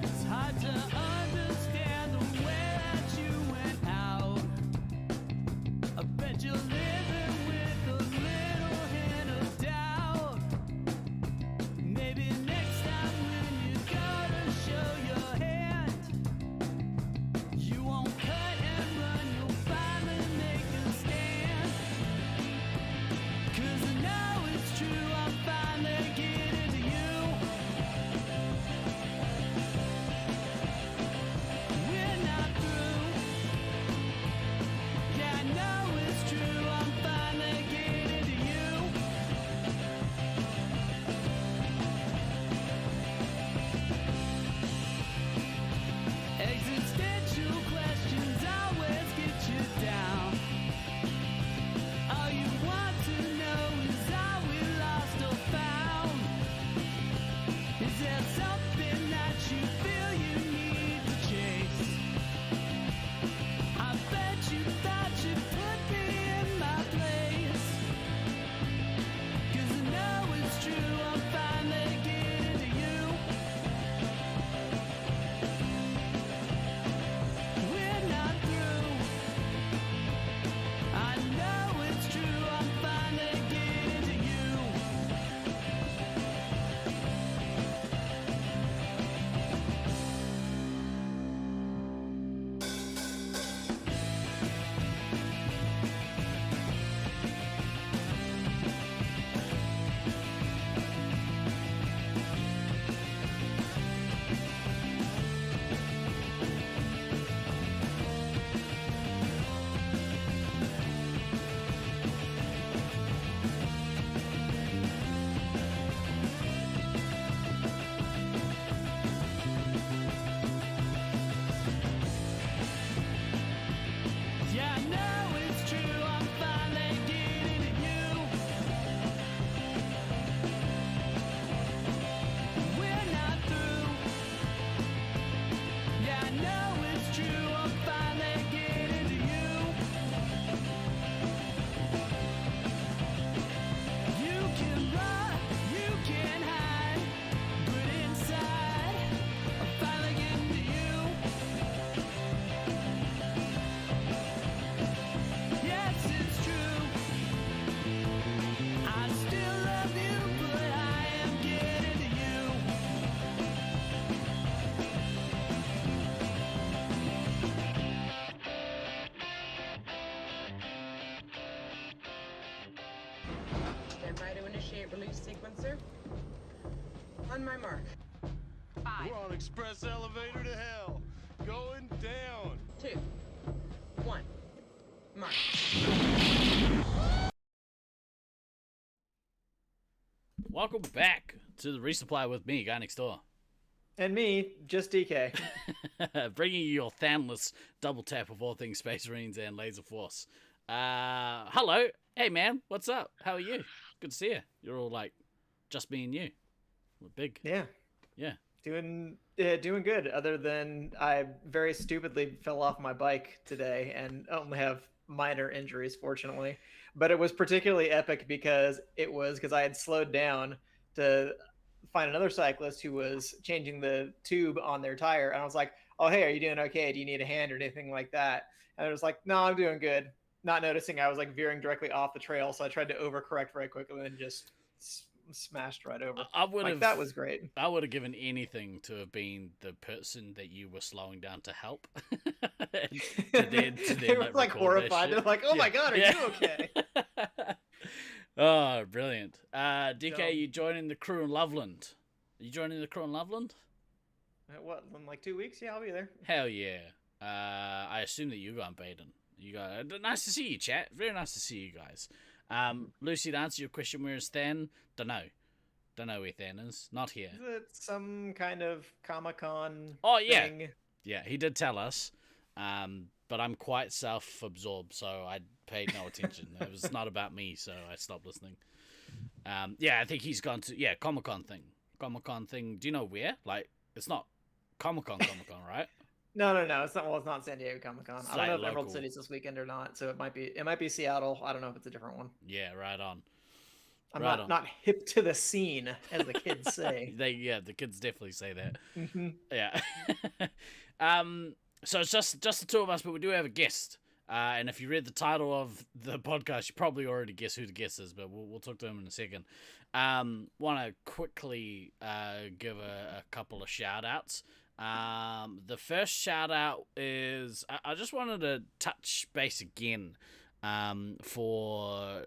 It's hard to understand the way that you went out. I bet you're living with a little hint of doubt. Maybe next time when you go to show your hand, you won't cut and run, you'll finally make a stand. 'Cause I know it's true, I'm finally getting to you. We're not through. Yeah, I know it's true, I'm finally getting to you. Existential questions always get you down. All you want to know is are we lost or found? Is there something that you feel you need to chase? I bet you thought you put me in my place. 'Cause I know it's true, I'm finally getting to you. We're not through. I know it's true, I'm finally getting to you. Yeah, I know it's true, I'm finally getting to you. We're not through. Yeah, I know it's true, I'm finally getting to you. You can run, you can hide, but inside, I'm finally getting to you. Yes, it's true. I still love you, but I am getting to you. Stand by to initiate release sequencer. On my mark. We're on express elevator to hell. Going down. 2, 1. Mark. Welcome back to the Resupply with me, GuyNextDoor. And me, just DK. Bringing you your Thanless double tap of all things Space Marines and Laser Force. Hello. Hey, man. What's up? How are you? Good to see you. You're all like, just me and you. We're big. Yeah, Yeah. doing good. Other than I very stupidly fell off my bike today and only have minor injuries, fortunately. But it was particularly epic because I had slowed down to find another cyclist who was changing the tube on their tire, and I was like, "Oh, hey, are you doing okay? Do you need a hand or anything like that?" And it was like, "No, I'm doing good." Not noticing I was like veering directly off the trail, so I tried to overcorrect very quickly and just smashed right over. I would Like, have. that was great. I would have given anything to have been the person that you were slowing down to help. They were like horrified. They're like, "Oh my god, are you okay?" Oh, brilliant. DK, So- you joining the crew in Loveland? Are you joining the crew in Loveland? What, in like 2 weeks? Yeah, I'll be there. Hell yeah. I assume that you got Baden. You got nice to see you, chat. Very nice to see you guys. Lucy, to answer your question, where is Than? Don't know where Than is. Not here. Is it some kind of Comic-Con Oh, yeah. thing? Yeah, he did tell us. But I'm quite self-absorbed, so I paid no attention. It was not about me, so I stopped listening. Yeah, I think he's gone to Comic-Con thing. Comic-Con thing. Do you know where? Like, it's not Comic-Con, right? No. It's not. Well, it's not San Diego Comic-Con. It's I don't know like if Emerald local. City's this weekend or not. So it might be Seattle. I don't know if it's a different one. Yeah, right on. I'm Right not on. not hip to the scene, as the kids say. The kids definitely say that. Hmm. Yeah. So it's just the two of us, but we do have a guest. And if you read the title of the podcast, you probably already guess who the guest is, but we'll talk to him in a second. Want to quickly give a couple of shout outs. The first shout out is I just wanted to touch base again for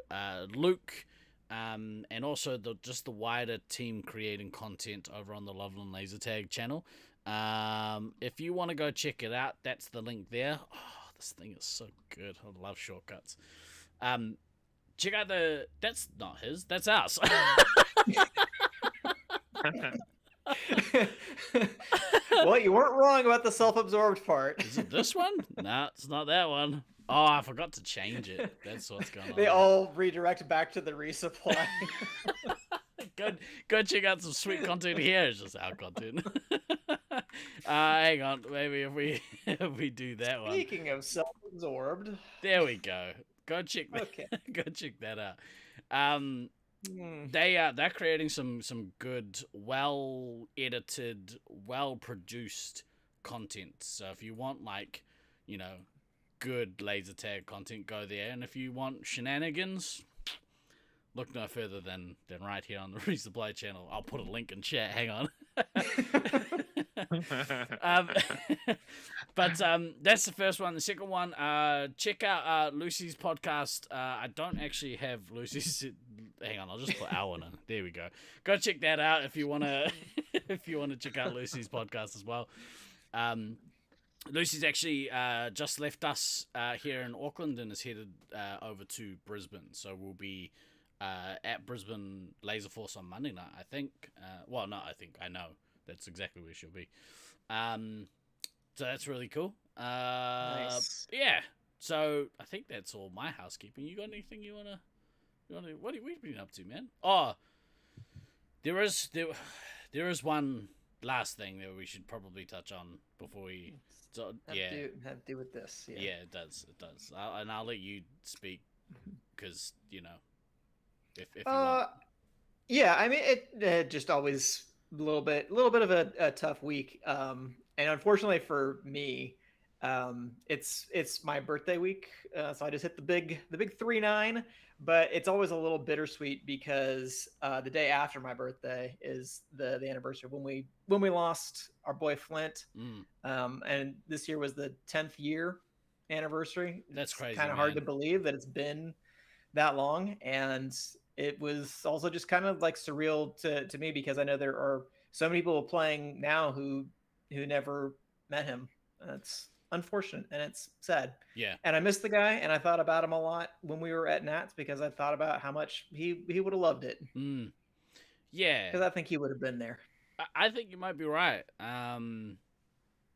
Luke. And also just the wider team creating content over on the Loveland Laser Tag channel. If you want to go check it out, that's the link there. Oh, this thing is so good. I love shortcuts. Check out that's not his, that's ours. Well, you weren't wrong about the self-absorbed part. Is it this one? No, it's not that one. Oh, I forgot to change it. That's what's going on. They all redirect back to the resupply. Go check out some sweet content here. It's just our content. Hang on, maybe if we do that one. Speaking of self-absorbed, There we go. Go check that. Okay. Go check that out. They're creating some good, well edited, well produced content. So if you want good laser tag content, go there. And if you want shenanigans, look no further than right here on the Resupply channel. I'll put a link in chat. Hang on. But that's the first one. The second one, check out Lucy's podcast. I don't actually have Lucy's. Hang on, I'll just put Alan in. There we go. Go check that out if you wanna check out Lucy's podcast as well. Lucy's actually just left us here in Auckland and is headed over to Brisbane. So we'll be at Brisbane Laser Force on Monday night, I think. I know. That's exactly where she'll be. So that's really cool. Nice. Yeah. So I think that's all my housekeeping. You got anything you wanna? What have you been up to, man? Oh, there is one last thing that we should probably touch on before we. So, have to do with this. Yeah. Yeah, it does. I'll let you speak because if you want. Yeah, I mean it just always a little bit of a tough week. And unfortunately for me, it's my birthday week, so I just hit the big 3-9. But it's always a little bittersweet because the day after my birthday is the anniversary when we lost our boy Flint. And this year was the 10th year anniversary. That's crazy. Kind of hard to believe that it's been that long, and it was also just kind of like surreal to me because I know there are so many people playing now who never met him. That's unfortunate and it's sad. Yeah. And I missed the guy, and I thought about him a lot when we were at Nats because I thought about how much he would have loved it. Yeah. Because I think he would have been there. I think you might be right.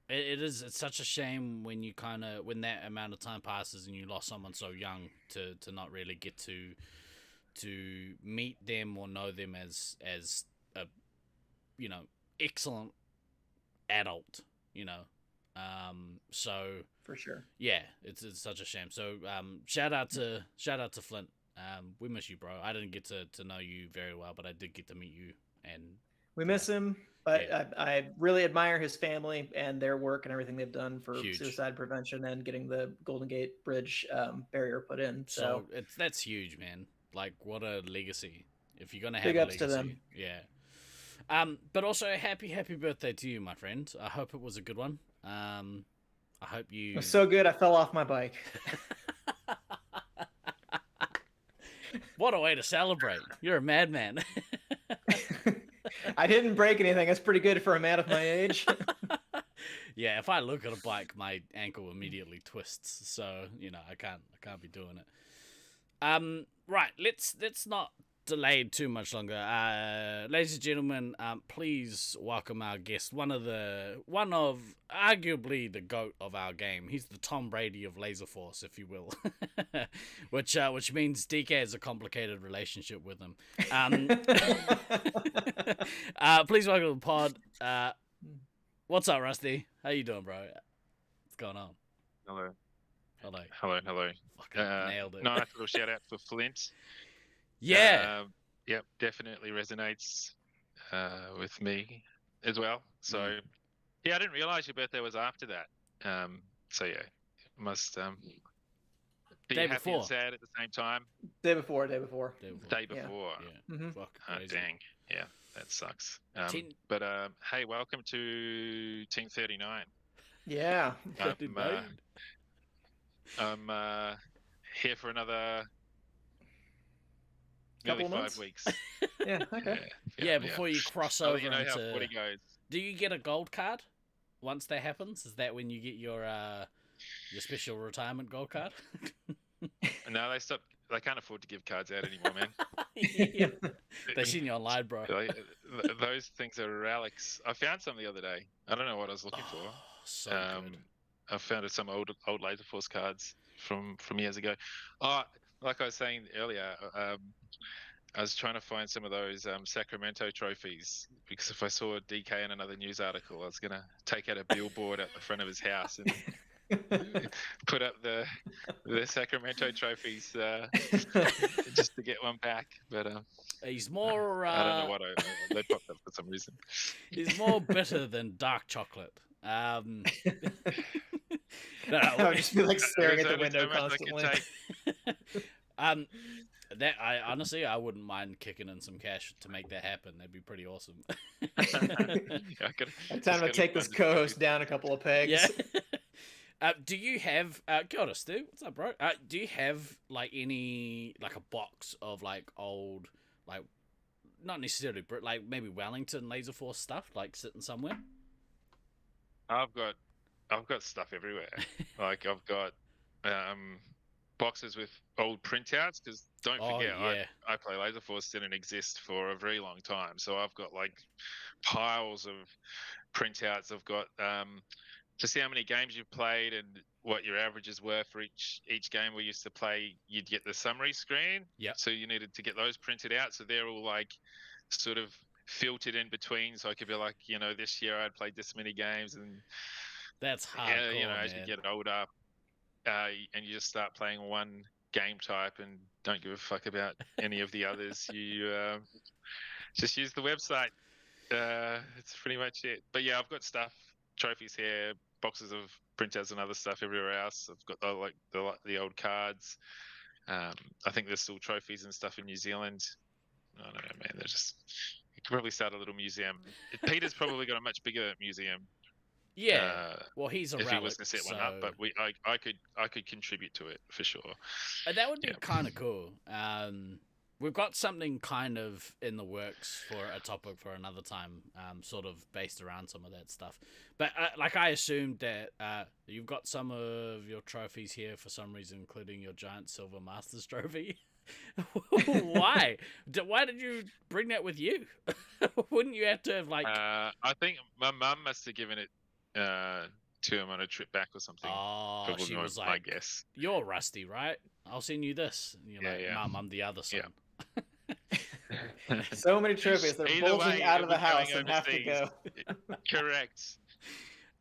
It's such a shame when when that amount of time passes and you lost someone so young to not really get to meet them or know them as a excellent adult, so For sure. yeah, it's such a shame. So shout out to Flint. We miss you, bro. I didn't get to know you very well, but I did get to meet you, and We miss him, but yeah. I really admire his family and their work and everything they've done for Huge. suicide prevention and getting the Golden Gate Bridge barrier put in. So that's huge, man. Like, what a legacy! If you're gonna have big a ups legacy, to them. Yeah. But also happy birthday to you, my friend. I hope it was a good one. I hope you. It was so good, I fell off my bike. What a way to celebrate! You're a madman. I didn't break anything. That's pretty good for a man of my age. Yeah, if I look at a bike, my ankle immediately twists. So I can't be doing it. Right, let's not delay too much longer. Ladies and gentlemen, please welcome our guest. One of arguably the GOAT of our game. He's the Tom Brady of Laser Force, if you will, which means DK has a complicated relationship with him. Please welcome to the pod. What's up, Rusty? How you doing, bro? What's going on? Hello. Fucking nailed it. Nice little shout out for Flint. Yeah. yep, definitely resonates with me as well. So yeah, I didn't realize your birthday was after that. So yeah, must be Day happy and before. sad at the same time. Day before. Day before. Day before. Yeah. Mhm. Fuck, Oh, crazy. dang. Yeah, that sucks. Ten- But hey, welcome to Team 39. Yeah. I'm here for another Couple nearly of 5 months? weeks. Yeah. Okay. Yeah, before you cross I'll over let you know how into. 40 goes. Do you get a gold card once that happens? Is that when you get your special retirement gold card? No, they can't afford to give cards out anymore, man. Yeah. They seen you online, bro. Those things are relics. I found some the other day. I don't know what I was looking for. So good. I found some old Laser Force cards from years ago. Oh, like I was saying earlier, I was trying to find some of those Sacramento trophies because if I saw DK in another news article, I was gonna take out a billboard at the front of his house and put up the Sacramento trophies just to get one back. But He's more. I don't know what they popped up for some reason. He's more bitter than dark chocolate. I would just be like staring at the There's window only so much I can constantly. That I honestly I wouldn't mind kicking in some cash to make that happen. That'd be pretty awesome. Time to take this co-host down a couple of pegs. Yeah. Do you have G.O.A.T, Stu? What's up, bro? Do you have like any like a box of like old like not necessarily but like maybe Wellington Laser Force stuff like sitting somewhere? I've got stuff everywhere. Like I've got boxes with old printouts because don't forget I play Laser Force didn't exist for a very long time, so I've got like piles of printouts. I've got to see how many games you've played and what your averages were for each game we used to play. You'd get the summary screen, so you needed to get those printed out, so they're all like sort of filtered in between, so I could be like, this year I'd played this many games, and that's hardcore, as you get older and you just start playing one game type and don't give a fuck about any of the others, you just use the website. It's pretty much it. But yeah, I've got stuff, trophies here, boxes of printouts and other stuff everywhere else. I've got the old cards. I think there's still trophies and stuff in New Zealand. I don't know, man. They're just, you could probably start a little museum. Peter's probably got a much bigger museum. Yeah. Well, he's a if relic, he was to set one up, but I could contribute to it for sure. That would be kind of cool. We've got something kind of in the works for a topic for another time, sort of based around some of that stuff. But like I assumed that you've got some of your trophies here for some reason, including your giant silver Masters trophy. Why? Why did you bring that with you? Wouldn't you have to have like? I think my mum must have given it to him on a trip back or something. Oh, probably she was my like, guess. "You're Rusty, right? I'll send you this." And you're like, "Mum, I'm the other son." So many trophies. They're bulging out of the house and have to overseas. go. Correct.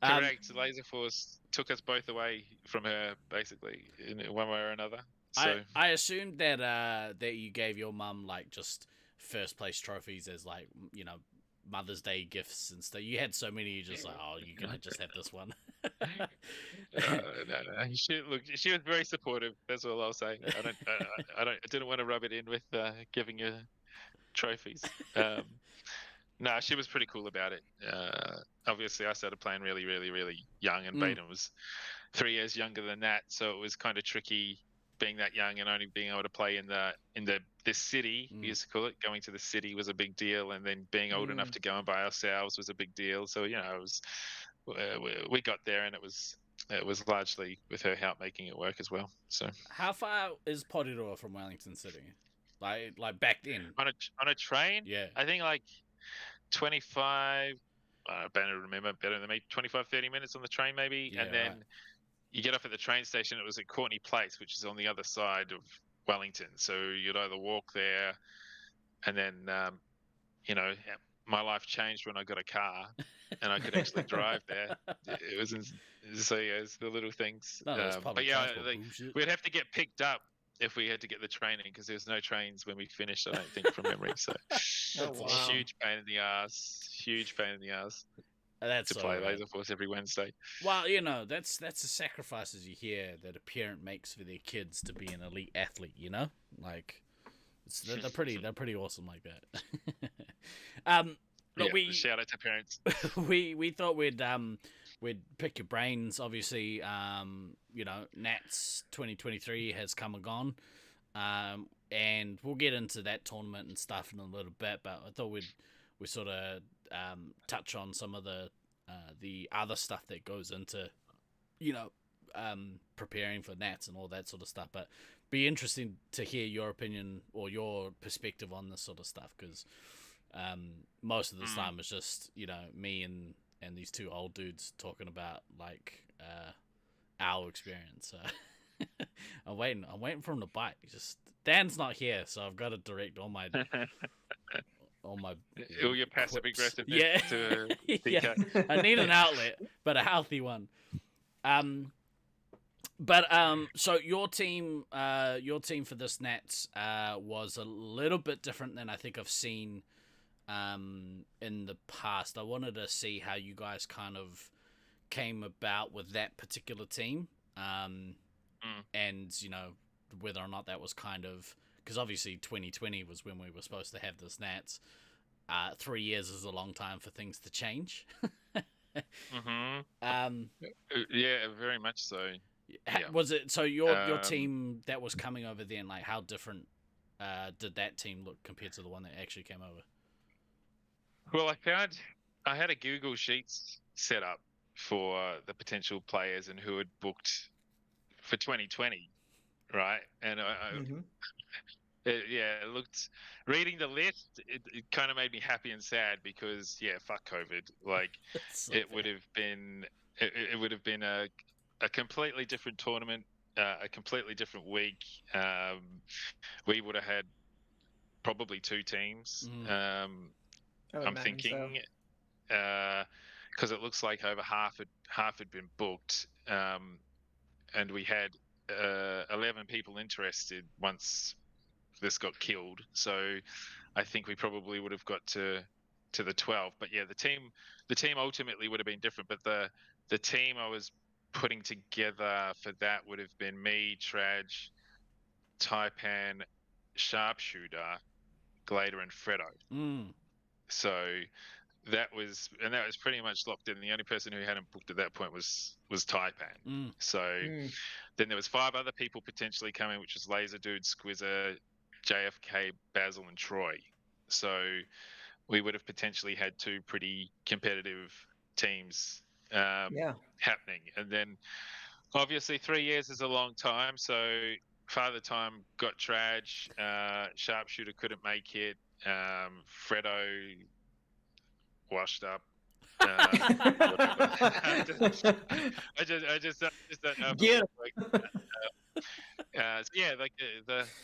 Correct. Laser Force took us both away from her, basically, in one way or another. So I assumed that that you gave your mum like just first place trophies as like Mother's Day gifts and stuff. You had so many, you just like, oh, you're gonna just have this one. no. She was very supportive. That's all I'll say. I didn't want to rub it in with giving her trophies. No, she was pretty cool about it. Obviously, I started playing really, really, really young, and Baden was 3 years younger than that, so it was kind of tricky being that young and only being able to play in the city. We used to call it. Going to the city was a big deal, and then being old enough to go and by ourselves was a big deal. So it was we got there, and it was largely with her help making it work as well. So how far is Porirua from Wellington City? Like back then on a train? Yeah, I think like 25. Better remember better than me. 25, 30 minutes on the train maybe, and then. Right. You get off at the train station. It was at Courtney Place, which is on the other side of Wellington. So you'd either walk there, and then, my life changed when I got a car, and I could actually drive there. It's the little things. No, but yeah, we'd have to get picked up if we had to get the training, because there's no trains when we finished, I don't think, from memory. So Oh, wow. huge pain in the ass. Huge pain in the ass That's to so play right. Laser Force every Wednesday. Well, that's the sacrifices you hear that a parent makes for their kids to be an elite athlete. Like they're pretty awesome like that. Look, Yeah, shout out to parents. we thought we'd pick your brains. Obviously, Nats 2023 has come and gone, and we'll get into that tournament and stuff in a little bit. But I thought we sort of touch on some of the other stuff that goes into preparing for Nats and all that sort of stuff. But be interesting to hear your opinion or your perspective on this sort of stuff, because most of this time it's just me and these two old dudes talking about like our experience. So I'm waiting for him to bite. Dan's not here, so I've got to direct all my all your passive quips. aggressive Yeah. to Yeah. DK. I need an outlet, but a healthy one. So your team for this Nats was a little bit different than I think I've seen in the past. I wanted to see how you guys kind of came about with that particular team, and whether or not that was kind of, because obviously 2020 was when we were supposed to have this Nats. 3 years is a long time for things to change. Yeah, very much so. Yeah. Was it so your team that was coming over then? Like, how different did that team look compared to the one that actually came over? Well, I had a Google Sheets set up for the potential players and who had booked for 2020, right? And it looked, reading the list, it kind of made me happy and sad, because fuck COVID. Like, So it fair. would have been a completely different tournament, a completely different week. We would have had probably 2 teams. I would I'm imagine so. thinking, because it looks like over half had been booked, and we had 11 people interested once this got killed. So I think we probably would have got to the 12. But yeah, the team ultimately would have been different. But the team I was putting together for that would have been me, Traj, Taipan, Sharpshooter, Glader, and Fredo. So that was pretty much locked in. The only person who hadn't booked at that point was Taipan. So then there was 5 other people potentially coming, which was Laser Dude, Squizzer, JFK, Basil, and Troy. So we would have potentially had 2 pretty competitive teams happening. And then obviously 3 years is a long time. So Father Time got Traj, Sharpshooter couldn't make it, Fredo washed up. Whatever. I just don't know. Get So yeah, like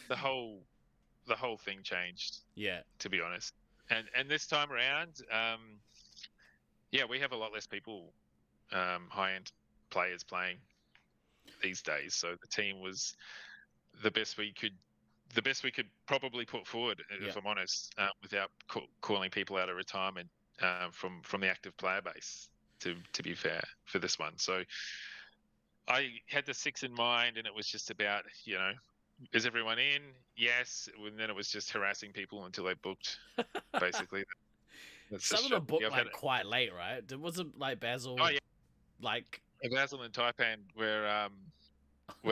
the whole thing changed. Yeah. To be honest, and this time around, we have a lot less people, high end players playing these days. So the team was the best we could probably put forward, if I'm honest, without calling people out of retirement. From the active player base, to be fair, for this one. So I had the 6 in mind, and it was just about, is everyone in? Yes. And then it was just harassing people until they booked, basically. Some of them booked like quite late, right? Was it like Basil? Oh yeah, like Basil and Taipan were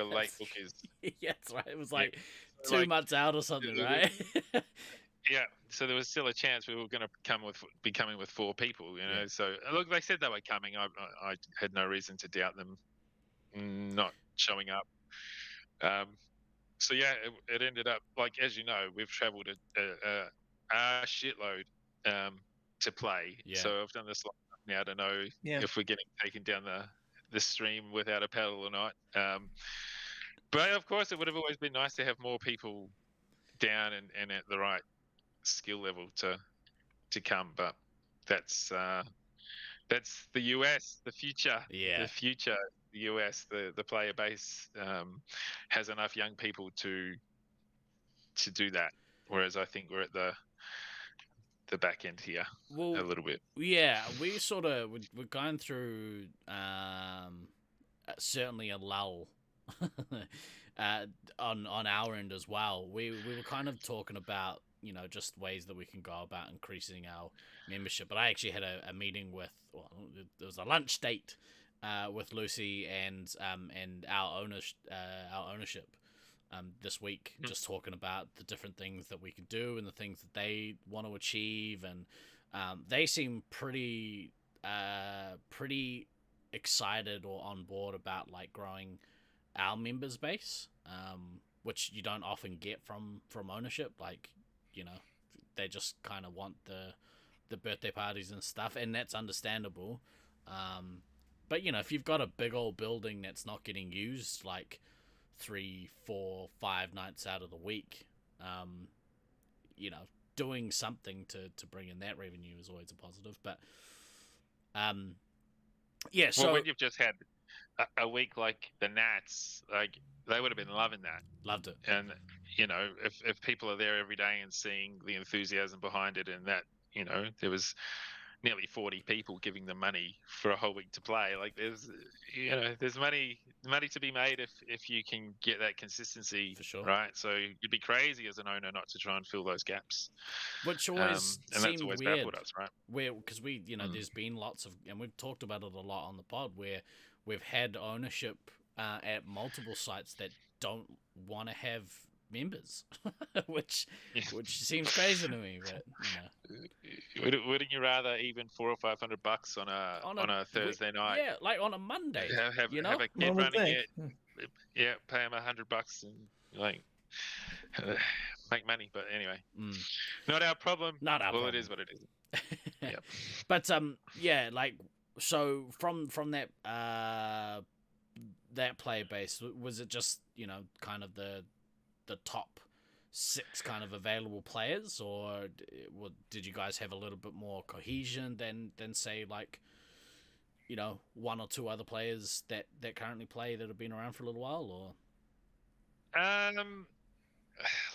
late bookers. Yeah, that's right. It was like 2 months out or something, right? Yeah, so there was still a chance we were going to be coming with 4 people, So look, they said they were coming. I had no reason to doubt them not showing up. So yeah, it ended up, like, as you know, we've travelled a shitload to play. Yeah. So I've done this long enough now to know if we're getting taken down the stream without a paddle or not. But of course, it would have always been nice to have more people down and at the right skill level to come, but that's the US, the future. Yeah. The future. the US, the player base has enough young people to do that. Whereas I think we're at the back end here Well, a little bit. yeah, we're going through certainly a lull on our end as well. We were kind of talking about just ways that we can go about increasing our membership. But I actually had a meeting with there was a lunch date with Lucy and our ownership this week, just talking about the different things that we could do and the things that they want to achieve, and they seem pretty excited or on board about like growing our members base, which you don't often get from ownership. Like, they just kind of want the birthday parties and stuff, and that's understandable. But if you've got a big old building that's not getting used like 3, 4, 5 nights out of the week, doing something to bring in that revenue is always a positive. But yeah, so well, when you've just had a week like the Nats, like they would have been loving that. Loved it. And if people are there every day and seeing the enthusiasm behind it, and that there was nearly 40 people giving them money for a whole week to play, like there's money to be made if you can get that consistency. For sure. Right? So you'd be crazy as an owner not to try and fill those gaps, which always and seemed that's always weird. baffled us, right? Because we there's been lots of, and we've talked about it a lot on the pod, where we've had ownership at multiple sites that don't want to have members, which seems crazy to me. But wouldn't you rather even $400 or $500 on a Thursday night? Yeah, like on a Monday. Have a kid One would running think. it. Yeah, pay him $100 and like make money. But anyway, not our problem. Not our problem. It is what it is. Yep. But yeah, like, so from that that player base, was it just kind of the top 6 kind of available players, or did you guys have a little bit more cohesion than say like 1 or 2 other players that currently play that have been around for a little while? Or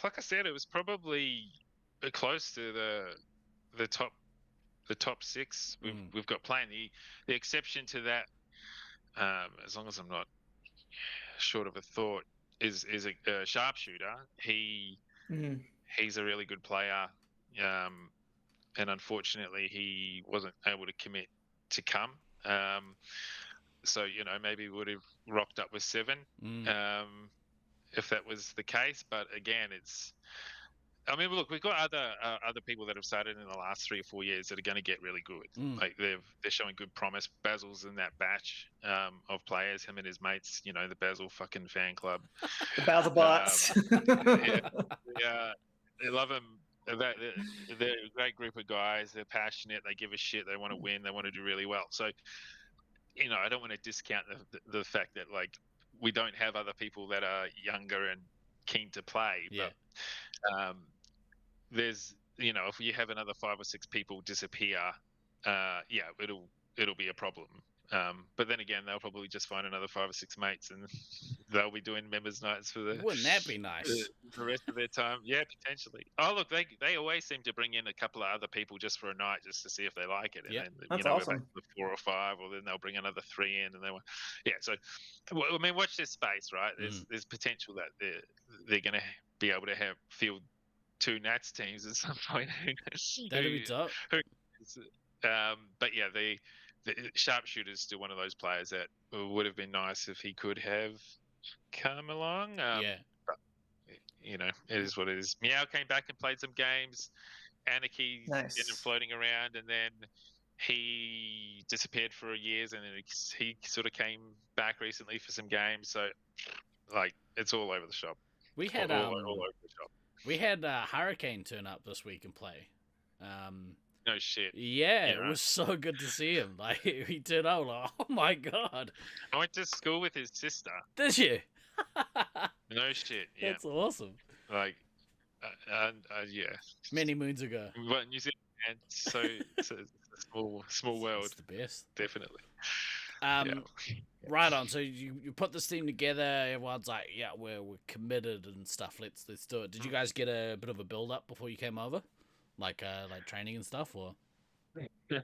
like I said, it was probably close to the top 6 we've got playing. The exception to that, as long as I'm not short of a thought, is a sharpshooter. He's a really good player, and unfortunately he wasn't able to commit to come. So maybe we would have rocked up with 7 if that was the case. But again, look, we've got other people that have started in the last 3 or 4 years that are going to get really good. Like they're showing good promise. Basil's in that batch of players. Him and his mates, the Basil fucking fan club. The Basil bots. Yeah, they love him. They're a great group of guys. They're passionate. They give a shit. They want to win. They want to do really well. So, I don't want to discount the fact that like we don't have other people that are younger and keen to play. Yeah. But there's if you have another 5 or 6 people disappear, it'll be a problem. But then again, they'll probably just find another 5 or 6 mates, and they'll be doing members nights for wouldn't that be nice? The rest of their time. Yeah, potentially. Oh, look, they always seem to bring in a couple of other people just for a night, just to see if they like it. And then That's go awesome. back to the 4 or 5, or then they'll bring another 3 in, and So, I mean, watch this space, right? There's potential that they're going to be able to field 2 Nats teams at some point. That'd be dope. But yeah, the sharpshooter's still one of those players that would have been nice if he could have come along. Yeah. But, it is what it is. Meow came back and played some games. Anarchy ended floating around, and then he disappeared for years, and then he sort of came back recently for some games. So, like, it's all over the shop. We had all over the shop. We had Hurricane turn up this week and play. No shit. Yeah, it was so good to see him. Like, he turned out, like, oh my god. I went to school with his sister. Did you? No shit. Yeah. That's awesome. Like, yeah. Many moons ago. But New Zealand, so it's a small world. It's the best. Definitely. Right on. So you put this team together. Everyone's like, yeah, we're committed and stuff. Let's do it. Did you guys get a bit of a build up before you came over, like training and stuff, or? No,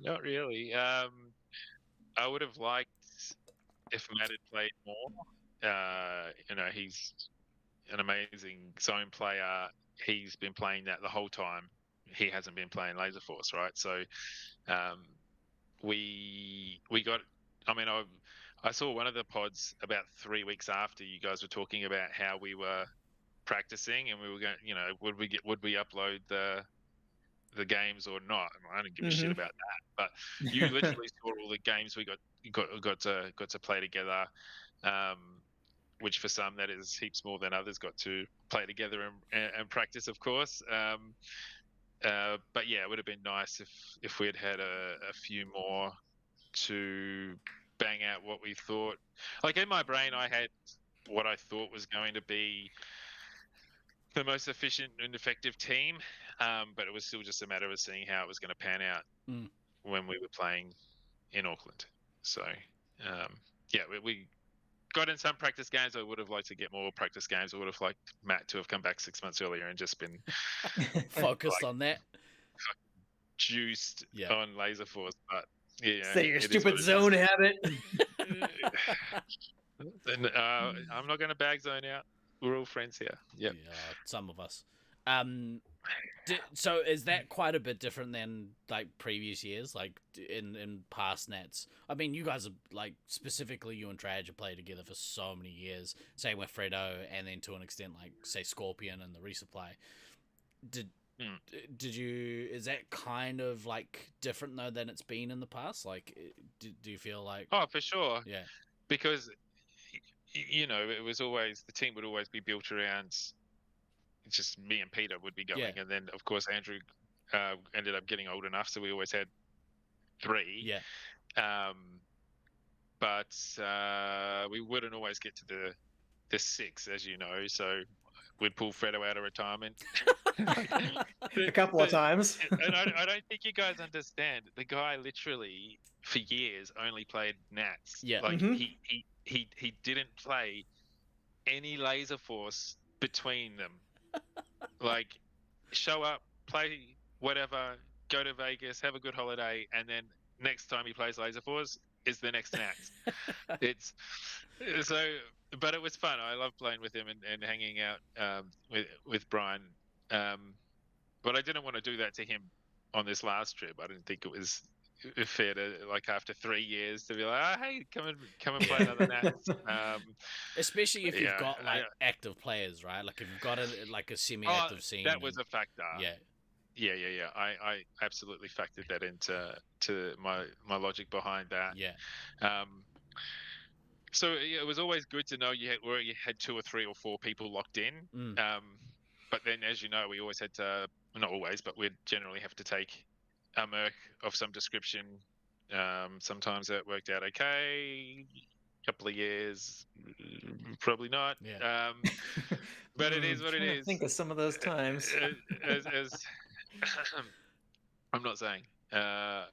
not really. I would have liked if Matt had played more. He's an amazing zone player. He's been playing that the whole time. He hasn't been playing Laser Force, right? So we got. I mean, I saw one of the pods about 3 weeks after you guys were talking about how we were practicing, and we were going. Would we upload the games or not? I don't give a shit about that. But you literally saw all the games we got to play together. Which for some that is heaps more than others got to play together and practice, of course. But yeah, it would have been nice if we had a few more to bang out what we thought. Like in my brain, I had what I thought was going to be the most efficient and effective team, but it was still just a matter of seeing how it was going to pan out when we were playing in Auckland. So yeah, we got in some practice games. I would have liked to get more practice games. I would have liked Matt to have come back 6 months earlier and just been focused on that, juiced on Laser Force. But yeah, say your stupid zone habit. And I'm not going to bag zone out. We're all friends here. Yep. Yeah, some of us. So is that quite a bit different than like previous years, like in past nets? I mean, you guys are like specifically you and Traj have played together for so many years. Same with Fredo, and then to an extent, like say Scorpion and the Resupply. Did you? Is that kind of like different though than it's been in the past? Like, do you feel like? Oh, for sure. Yeah. Because it was always the team would always be built around. Just me and Peter would be going, and then of course Andrew ended up getting old enough, so we always had 3. Yeah. But we wouldn't always get to the 6, as you know. So we'd pull Fredo out of retirement a couple of times. And I don't think you guys understand. The guy literally for years only played Nats. Yeah. Like he didn't play any Laser Force between them. Like show up, play whatever, go to Vegas, have a good holiday, and then next time he plays Laser Force is the next Nats. It's so, but it was fun. I love playing with him and hanging out with Brian. But I didn't want to do that to him on this last trip. I didn't think it was fair to, like, after 3 years to be like, oh, hey, come and play another Nats. Especially if you've got like active players, right? Like if you've got a semi-active scene. That was a factor. Yeah. I absolutely factored that into my logic behind that. Yeah. So it was always good to know you had 2 or 3 or 4 people locked in. But then, as you know, we always had to, not always, but we'd generally have to take a merc of some description. Sometimes that worked out okay. Couple of years, probably not. Yeah. But it is what it is. Think of some of those times. As I'm not saying. Not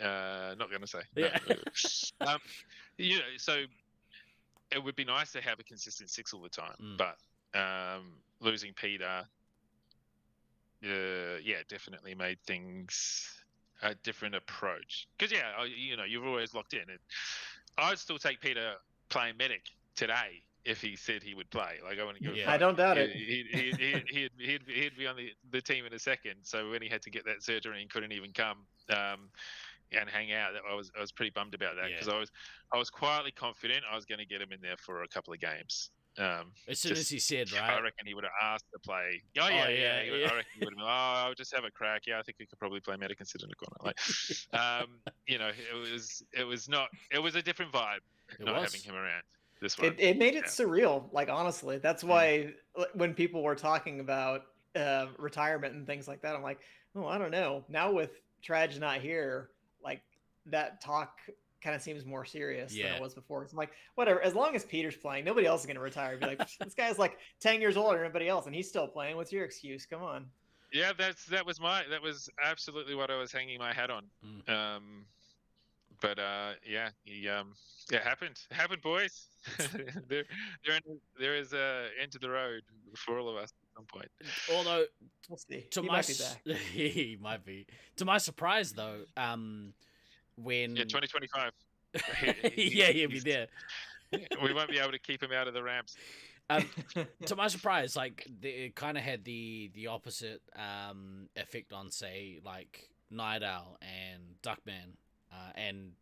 going to say. Yeah. No. So it would be nice to have a consistent 6 all the time, but losing Peter, definitely made things a different approach. Because you're always locked in. I'd still take Peter playing medic today if he said he would play. Like I want to give. I don't doubt it. He'd be on the team in a second. So when he had to get that surgery and couldn't even come and hang out, I was pretty bummed about that because I was quietly confident I was going to get him in there for a couple of games. As soon as he said, right? I reckon he would have asked to play. I reckon he would have been. I'll just have a crack. Yeah, I think we could probably play medic and sit in the corner. Like, it was a different vibe having him around. This one. It made it surreal. Like honestly, that's why when people were talking about retirement and things like that, I'm like, oh, I don't know. Now with Traj not here, like that talk kind of seems more serious than it was before. It's like, whatever, as long as Peter's playing, nobody else is going to retire. Be like, this guy's like 10 years older than everybody else, and he's still playing. What's your excuse? Come on. Yeah, that was absolutely what I was hanging my hat on. But yeah, it happened. It happened, boys. There is a end to the road for all of us at some point. Although We'll see. to He my might be back. he might be. To my surprise though, when Yeah, 2025. yeah, he'll be He's, there. we won't be able to keep him out of the ramps. To my surprise, like it kind of had the opposite effect on, say, like Night Owl and Duckman, and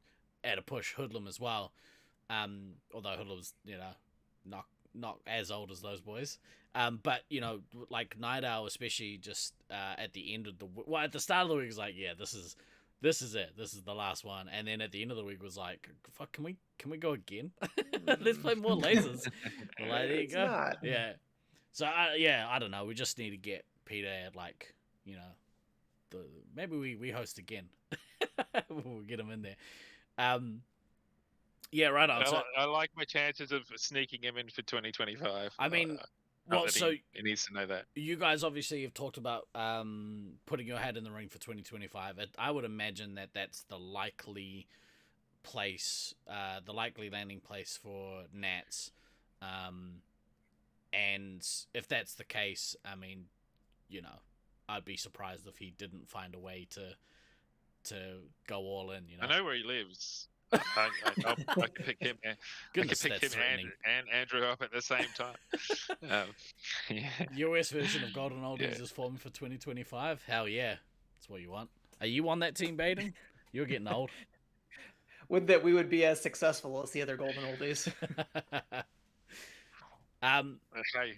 at a push Hoodlum as well. Although Hoodlum's not as old as those boys. But like Night Owl, especially just at the end of at the start of the week was like, yeah, this is it. This is the last one. And then at the end of the week was like, fuck, can we go again? Let's play more lasers. Like, there you It's go. not. Yeah. So I don't know. We just need to get Peter at like, maybe we host again. We'll get him in there. Yeah, right on. So I like my chances of sneaking him in for 2025. I mean, not well, that so he needs to know that. you guys obviously have talked about putting your hat in the ring for 2025. I would imagine that that's the likely place, the likely landing place for Nats. And if that's the case, I mean, I'd be surprised if he didn't find a way to go all in. I know where he lives. I can pick him. Goodness, I can pick that's him threatening. and Andrew up at the same time. Yeah. US version of Golden Oldies is forming for 2025. Hell yeah, that's what you want. Are you on that team, Baden? You're getting old. Would that we would be as successful as the other Golden Oldies? Hey,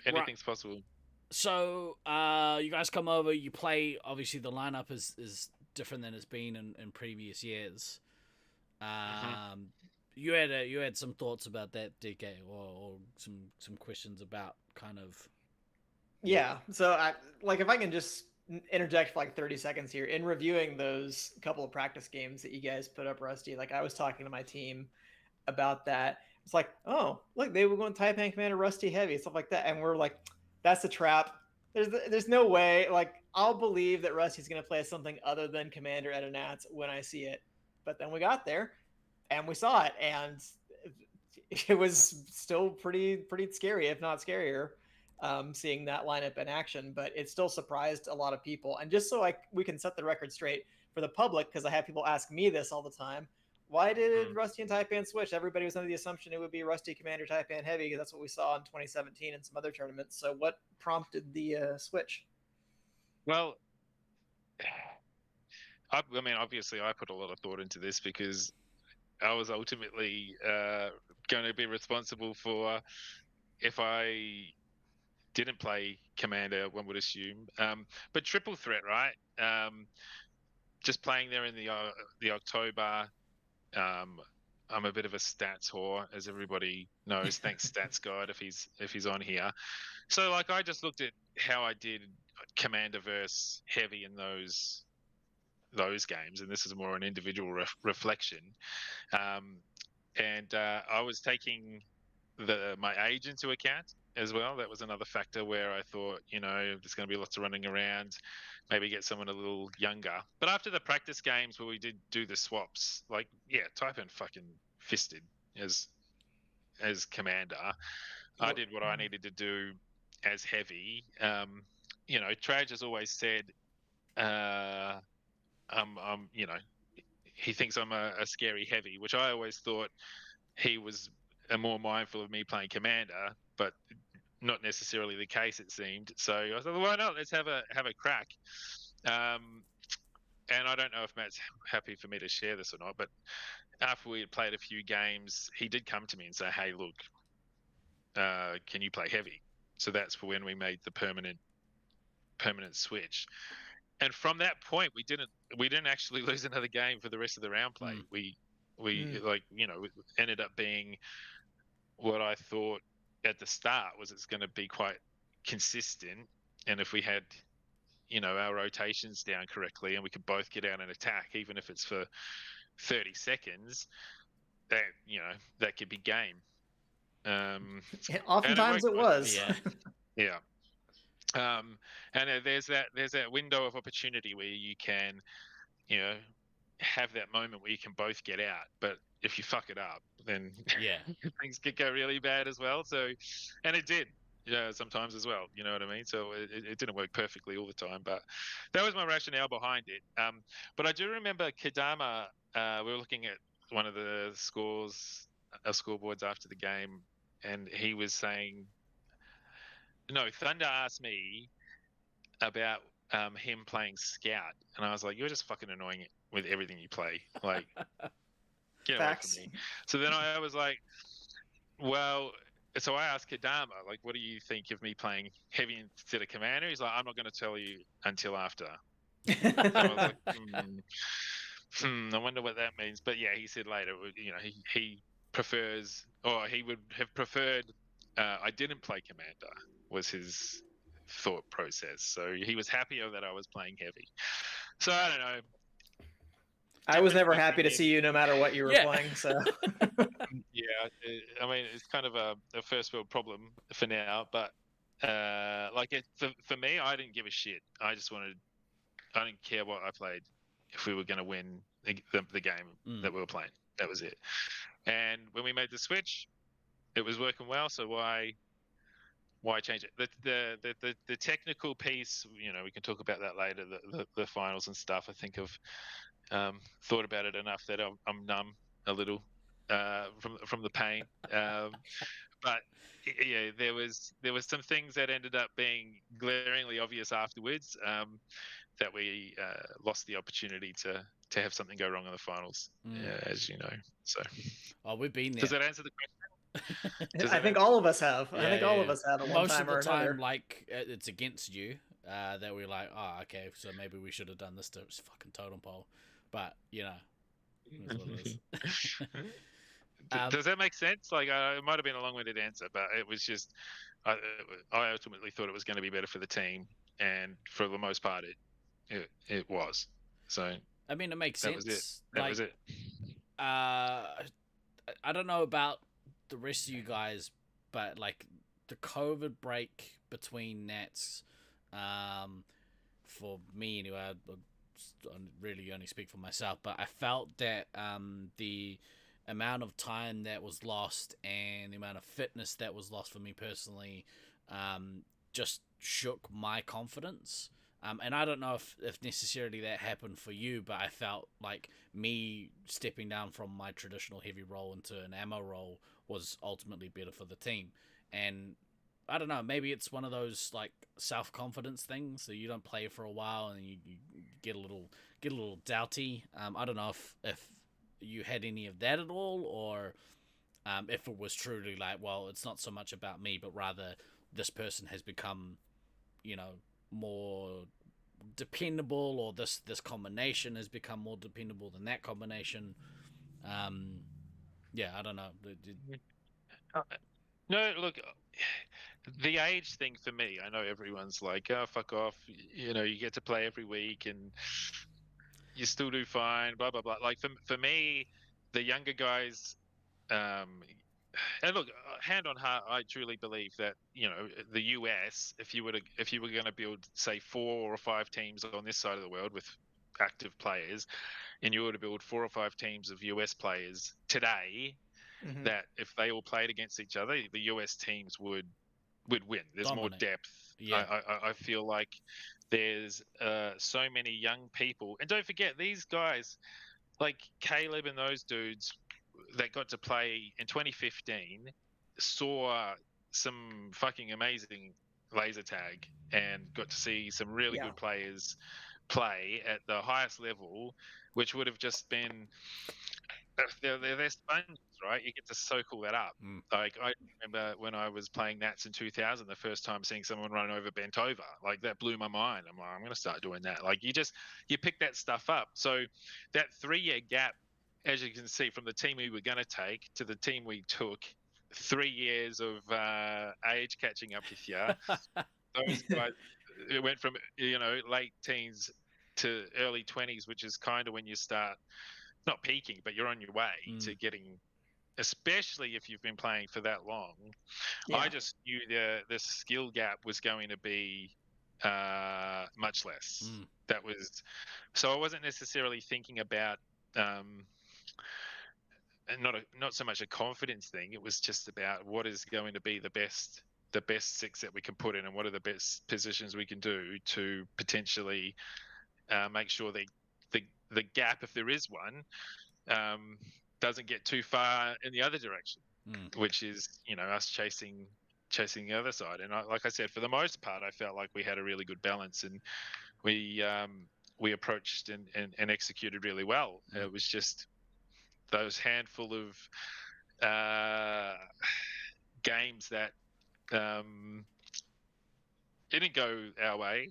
anything's possible. So, you guys come over, you play. Obviously, the lineup is different than it's been in previous years. You had some thoughts about that, DK, or some questions about kind of. Yeah. So if I can just interject for like 30 seconds here in reviewing those couple of practice games that you guys put up, Rusty. Like I was talking to my team about that. It's like, oh, look, they were going Taipan Commander Rusty Heavy, stuff like that, and we're like, that's a trap. There's no way. Like I'll believe that Rusty's going to play something other than Commander Edenats when I see it. But then we got there, and we saw it, and it was still pretty scary, if not scarier, seeing that lineup in action. But it still surprised a lot of people. And just so we can set the record straight for the public, because I have people ask me this all the time. Why did Rusty and Taipan switch? Everybody was under the assumption it would be Rusty Commander Taipan Heavy, because that's what we saw in 2017 and some other tournaments. So what prompted the switch? Well, I mean, obviously, I put a lot of thought into this because I was ultimately going to be responsible for if I didn't play Commander, one would assume. But triple threat, right? Just playing there in the October. I'm a bit of a stats whore, as everybody knows. Thanks, Stats Guide, if he's on here. So, like, I just looked at how I did Commander versus Heavy in those games, and this is more an individual reflection. And I was taking my age into account as well. That was another factor where I thought, there's going to be lots of running around. Maybe get someone a little younger. But after the practice games where we did do the swaps, like, yeah, Taipan fucking fisted as Commander. I did what I needed to do as Heavy. Traj has always said, he thinks I'm a scary Heavy, which I always thought he was more mindful of me playing Commander, but not necessarily the case, it seemed. So I thought, well, why not? Let's have a crack. And I don't know if Matt's happy for me to share this or not, but after we had played a few games, he did come to me and say, hey, look, can you play Heavy? So that's when we made the permanent switch. And from that point, we didn't actually lose another game for the rest of the round play. We ended up being what I thought at the start was it's going to be quite consistent, and if we had our rotations down correctly and we could both get out and attack, even if it's for 30 seconds, that could be game. Oftentimes it was. Yeah. And there's that window of opportunity where you can have that moment where you can both get out. But if you fuck it up, then Yeah. things could go really bad as well. So, and it did, sometimes as well. You know what I mean? So it didn't work perfectly all the time, but that was my rationale behind it. But I do remember Kadama. We were looking at one of the scoreboards after the game, and he was saying, "No, Thunder asked me about him playing Scout," and I was like, "You're just fucking annoying it with everything you play. Like, get away from Facts. me." So then I was like, "Well." So I asked Kadama, like, "What do you think of me playing heavy instead of commander?" He's like, "I'm not going to tell you until after." And I was like, I wonder what that means. But yeah, he said later, he prefers, or he would have preferred, I didn't play commander, was his thought process. So he was happier that I was playing heavy. So I don't know. I was never Different happy to opinion. see you no matter what you were Yeah. playing. So Yeah, I mean, it's kind of a first world problem for now. But for me, I didn't give a shit. I didn't care what I played if we were going to win the game that we were playing. That was it. And when we made the switch, it was working well. So why change it? The technical piece, we can talk about that later. The finals and stuff. I think I've thought about it enough that I'm numb a little from the pain. But yeah, there was some things that ended up being glaringly obvious afterwards. That we lost the opportunity to have something go wrong in the finals, as you know. So, we've been there. does that answer the question? I think all of us have. I think all of Yeah. us have at one Most time of the or time, another. like it's against you. That we're like, oh, okay, so maybe we should have done this to fucking totem pole, but it's what it is. Does that make sense? Like, it might have been a long-winded answer, but it was just, I ultimately thought it was going to be better for the team, and for the most part, it was. So I mean, it makes that sense. was it. That was it. I don't know about the rest of you guys, but like the COVID break between Nats, for me anyway, I really only speak for myself, but I felt that the amount of time that was lost and the amount of fitness that was lost for me personally just shook my confidence. And I don't know if necessarily that happened for you, but I felt like me stepping down from my traditional heavy role into an ammo role was ultimately better for the team. And I don't know, maybe it's one of those like self-confidence things that you don't play for a while and you get a little doubty. I don't know if you had any of that at all, or if it was truly like, well, it's not so much about me, but rather this person has become, more dependable, or this combination has become more dependable than that combination. Yeah, I don't know. No, look, the age thing for me, I know everyone's like, "Oh, fuck off," you get to play every week and you still do fine, blah blah blah. Like for me, the younger guys, and look, hand on heart, I truly believe that the US, if you were going to build, say, 4 or 5 teams on this side of the world with active players, and you were to build 4 or 5 teams of US players today, that if they all played against each other, the US teams would win. There's more Dominate. depth. Yeah. I feel like there's so many young people, and don't forget these guys like Caleb and those dudes that got to play in 2015 saw some fucking amazing laser tag and got to see some really good players play at the highest level, which would have just been they're sponges, right? You get to soak all that up. Like I remember when I was playing Nats in 2000, the first time seeing someone run over bent over, like that blew my mind. I'm like, I'm going to start doing that. Like you pick that stuff up. So that 3-year gap, as you can see, from the team we were going to take to the team we took, 3 years of age catching up with you. Those guys, it went from late teens to early 20s, which is kind of when you start not peaking, but you're on your way to getting, especially if you've been playing for that long. I just knew the skill gap was going to be much less. that was, so I wasn't necessarily thinking about and not so much a confidence thing. It was just about what is going to be the best six that we can put in, and what are the best positions we can do to potentially make sure that the gap, if there is one, doesn't get too far in the other direction, which is us chasing the other side. And like I said, for the most part, I felt like we had a really good balance, and we approached and executed really well. It was just those handful of games that didn't go our way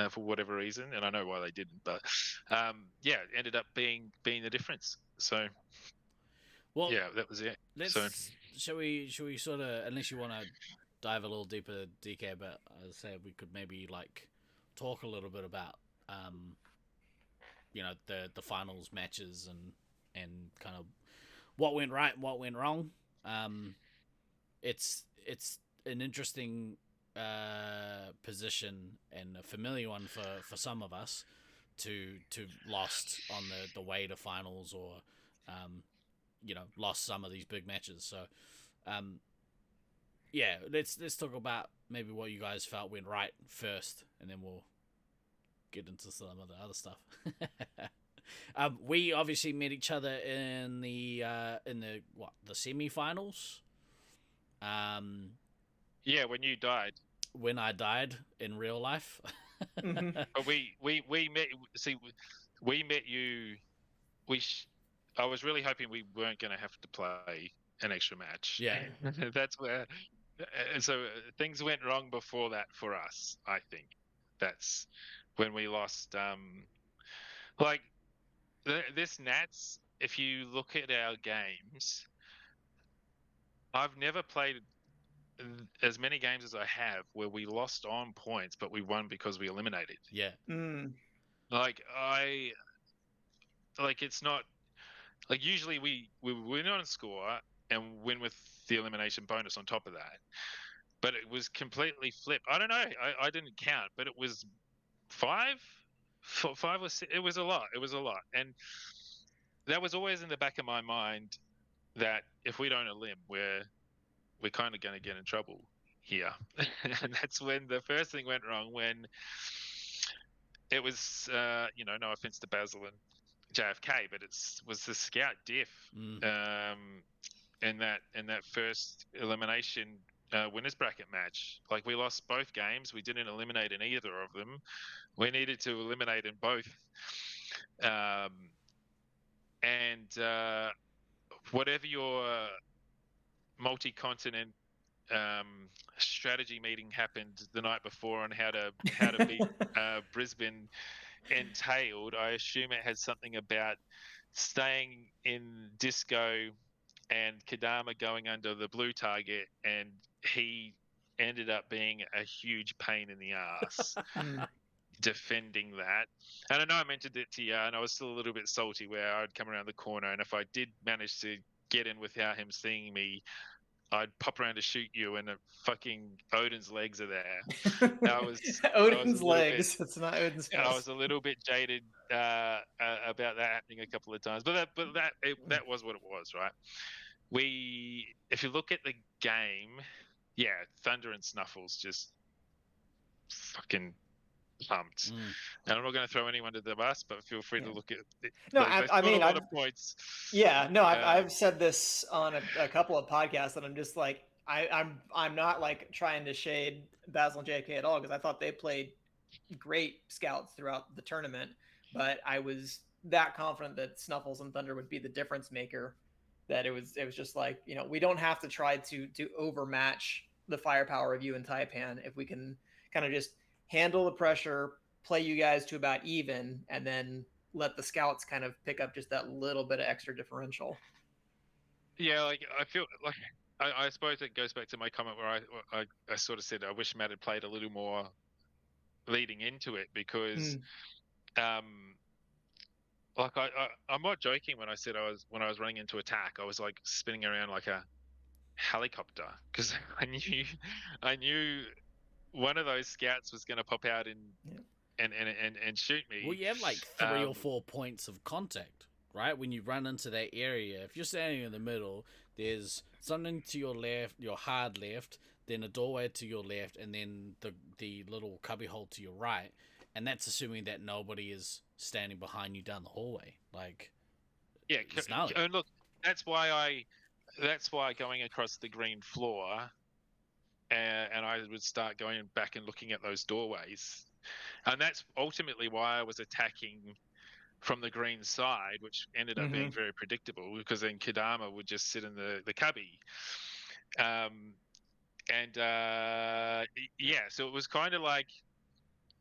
for whatever reason, and I know why they didn't, but yeah, it ended up being the difference. So Well, yeah, that was it. So shall we sort of, unless you want to dive a little deeper, DK, but as I said, we could maybe like talk a little bit about the finals matches and kind of what went right and what went wrong. It's an interesting position and a familiar one for some of us to lost on the way to finals, or lost some of these big matches. So yeah, let's talk about maybe what you guys felt went right first, and then we'll get into some of the other stuff. We obviously met each other in the semi-finals. yeah, when you died. When I died in real life. But we met. See, we met you. I was really hoping we weren't going to have to play an extra match. Yeah. That's where. So things went wrong before that for us. I think that's when we lost. Like this Nats. If you look at our games, I've never played as many games as I have where we lost on points, but we won because we eliminated. Yeah. Like it's not like usually we win on score and win with the elimination bonus on top of that. But it was completely flipped. I don't know. I didn't count, but it was five or six. It was a lot. And that was always in the back of my mind that if we don't elim, we're kind of going to get in trouble here. And that's when the first thing went wrong, when it was no offense to Basil and JFK, but was the scout diff in that first elimination winners bracket match. Like we lost both games, we didn't eliminate in either of them. We needed to eliminate in both, and whatever your multi-continent strategy meeting happened the night before on how to beat Brisbane entailed, I assume it had something about staying in disco and Kadama going under the blue target, and he ended up being a huge pain in the ass defending that. And I know I mentioned it to you, and I was still a little bit salty where I'd come around the corner, and if I did manage to get in without him seeing me, I'd pop around to shoot you, and fucking Odin's legs are there. Odin's legs. It's not Odin's face. I was a little bit jaded about that happening a couple of times, but that was what it was, right? If you look at the game, yeah, Thunder and Snuffles just fucking pumped. And I'm not going to throw anyone to the bus, but feel free to look at it. No, I mean, a lot of points. Yeah, no, I've said this on a couple of podcasts, and I'm just like, I'm not like trying to shade Basil and JK at all, because I thought they played great scouts throughout the tournament, but I was that confident that Snuffles and Thunder would be the difference maker, that it was just like, we don't have to try to overmatch the firepower of you and Taipan if we can kind of just handle the pressure, play you guys to about even, and then let the scouts kind of pick up just that little bit of extra differential. Yeah, like I feel like I suppose it goes back to my comment where I sort of said I wish Matt had played a little more leading into it, because like I'm not joking when I said when I was running into attack, I was like spinning around like a helicopter, because I knew one of those scouts was going to pop out in and shoot me. Well, you have like 3 or 4 points of contact, right? When you run into that area, if you're standing in the middle, there's something to your left, your hard left, then a doorway to your left, and then the little cubbyhole to your right. And that's assuming that nobody is standing behind you down the hallway. Like, Yeah, it's gnarly. and look, that's why going across the green floor, and I would start going back and looking at those doorways, and that's ultimately why I was attacking from the green side, which ended up being very predictable because then Kadama would just sit in the cubby. Yeah, so it was kind of like,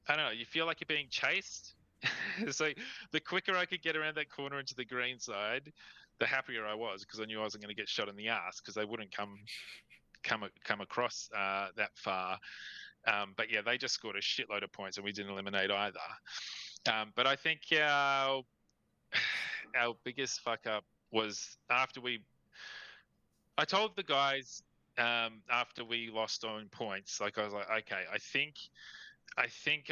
I don't know, you feel like you're being chased. So the quicker I could get around that corner into the green side, the happier I was, because I knew I wasn't going to get shot in the ass because they wouldn't come across that far. But yeah, they just scored a shitload of points and we didn't eliminate either. But I think our biggest fuck up was after I told the guys after we lost on points, like I was like, okay, I think I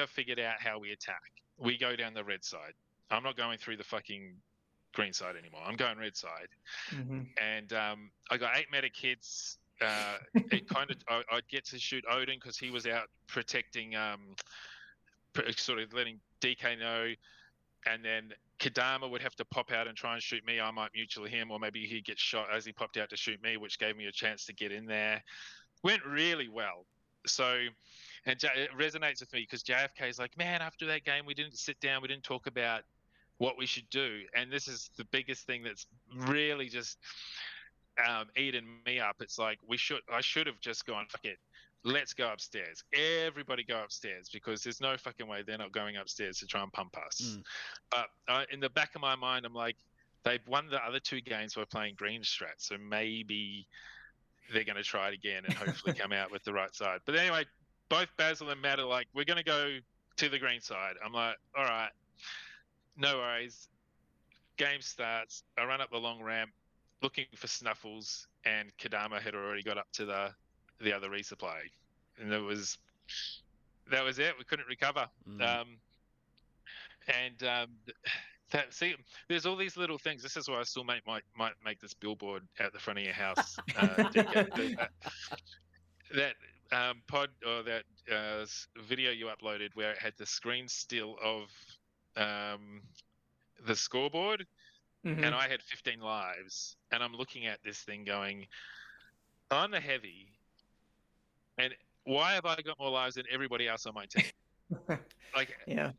figured out how we attack. We go down the red side. I'm not going through the fucking green side anymore. I'm going red side. And I got 8 medic hits. It kind of I'd get to shoot Odin because he was out protecting, sort of letting DK know, and then Kadama would have to pop out and try and shoot me. I might mutual him, or maybe he'd get shot as he popped out to shoot me, which gave me a chance to get in there. Went really well. So, and it resonates with me because JFK is like, man, after that game, we didn't sit down, we didn't talk about what we should do. And this is the biggest thing that's really just eating me up. It's like I should have just gone, fuck it, let's go upstairs. Everybody go upstairs, because there's no fucking way they're not going upstairs to try and pump us. But in the back of my mind, I'm like, they've won the other 2 games by playing green strat, so maybe they're going to try it again and hopefully come out with the right side. But anyway, both Basil and Matt are like, we're going to go to the green side. I'm like, all right, no worries. Game starts. I run up the long ramp looking for Snuffles, and Kadama had already got up to the other resupply. And that was it. We couldn't recover. See, there's all these little things. This is why I still might make this billboard at the front of your house. That pod or that video you uploaded where it had the screen still of the scoreboard, and I had 15 lives, and I'm looking at this thing going, I'm a heavy, and why have I got more lives than everybody else on my team? Like, yeah.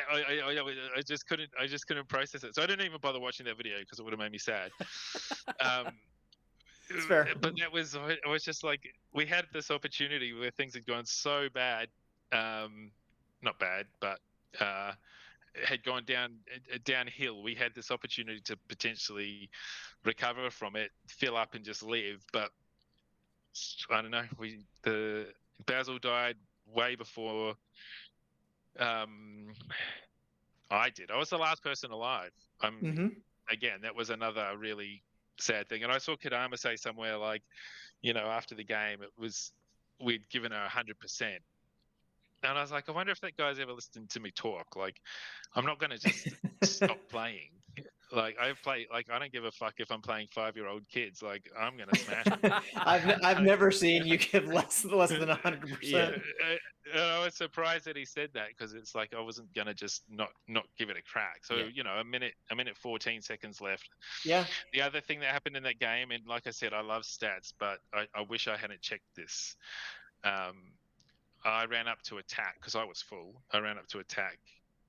I just couldn't process it. So I didn't even bother watching that video because it would have made me sad. It's fair. But I was just like, we had this opportunity where things had gone so bad, not bad, but had gone downhill. We had this opportunity to potentially recover from it, fill up, and just live. But I don't know. The Basil died way before I did. I was the last person alive. Again, that was another really sad thing. And I saw Kadama say somewhere like, after the game, we'd given her 100%. And I was like, I wonder if that guy's ever listened to me talk. Like, I'm not going to just stop playing. Like, I don't give a fuck if I'm playing 5-year-old kids. Like, I'm going to smash them. I've never seen you give less than 100%. Yeah, I was surprised that he said that, because it's like I wasn't going to just not give it a crack. So, a minute 14 seconds left. Yeah. The other thing that happened in that game, and like I said, I love stats, but I wish I hadn't checked this. I ran up to attack because I was full. I ran up to attack.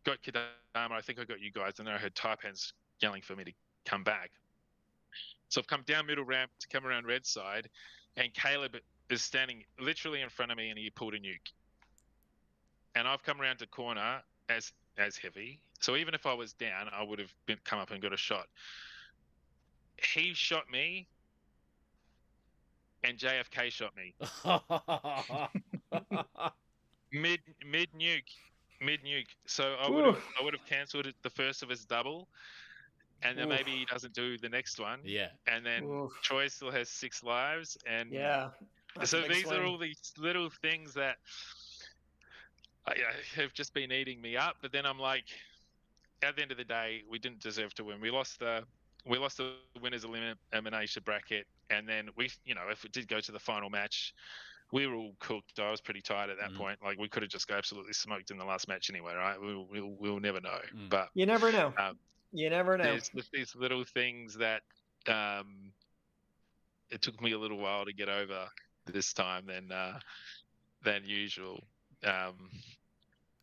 Got Kadama. I think I got you guys, and then I heard Taipan's yelling for me to come back. So I've come down middle ramp to come around red side, and Caleb is standing literally in front of me, and he pulled a nuke. And I've come around the corner as heavy. So even if I was down, I would have come up and got a shot. He shot me, and JFK shot me. mid nuke. So I would have cancelled the first of his double, and then maybe he doesn't do the next one. Yeah. And then Troy still has 6 lives, and yeah. So these are all these little things that have just been eating me up. But then I'm like, at the end of the day, we didn't deserve to win. We lost the winners elimination bracket, and then if it did go to the final match, we were all cooked. I was pretty tired at that point. Like, we could have just got absolutely smoked in the last match anyway, right? We'll never know. But you never know. You never know. There's these little things that it took me a little while to get over this time than usual.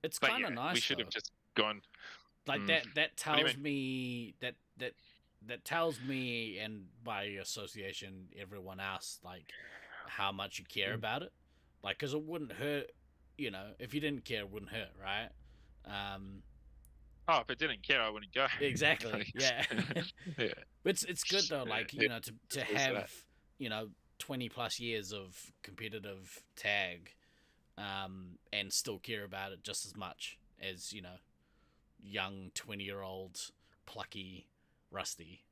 It's But kind of nice. We should have just gone. Like that tells me that tells me, and by association everyone else, like how much you care about it. Like, because it wouldn't hurt, if you didn't care, it wouldn't hurt, right? Oh, if I didn't care, I wouldn't go. Exactly. Yeah. Yeah. It's good though, like, to have 20 plus years of competitive tag, and still care about it just as much as young 20-year-old plucky Rusty.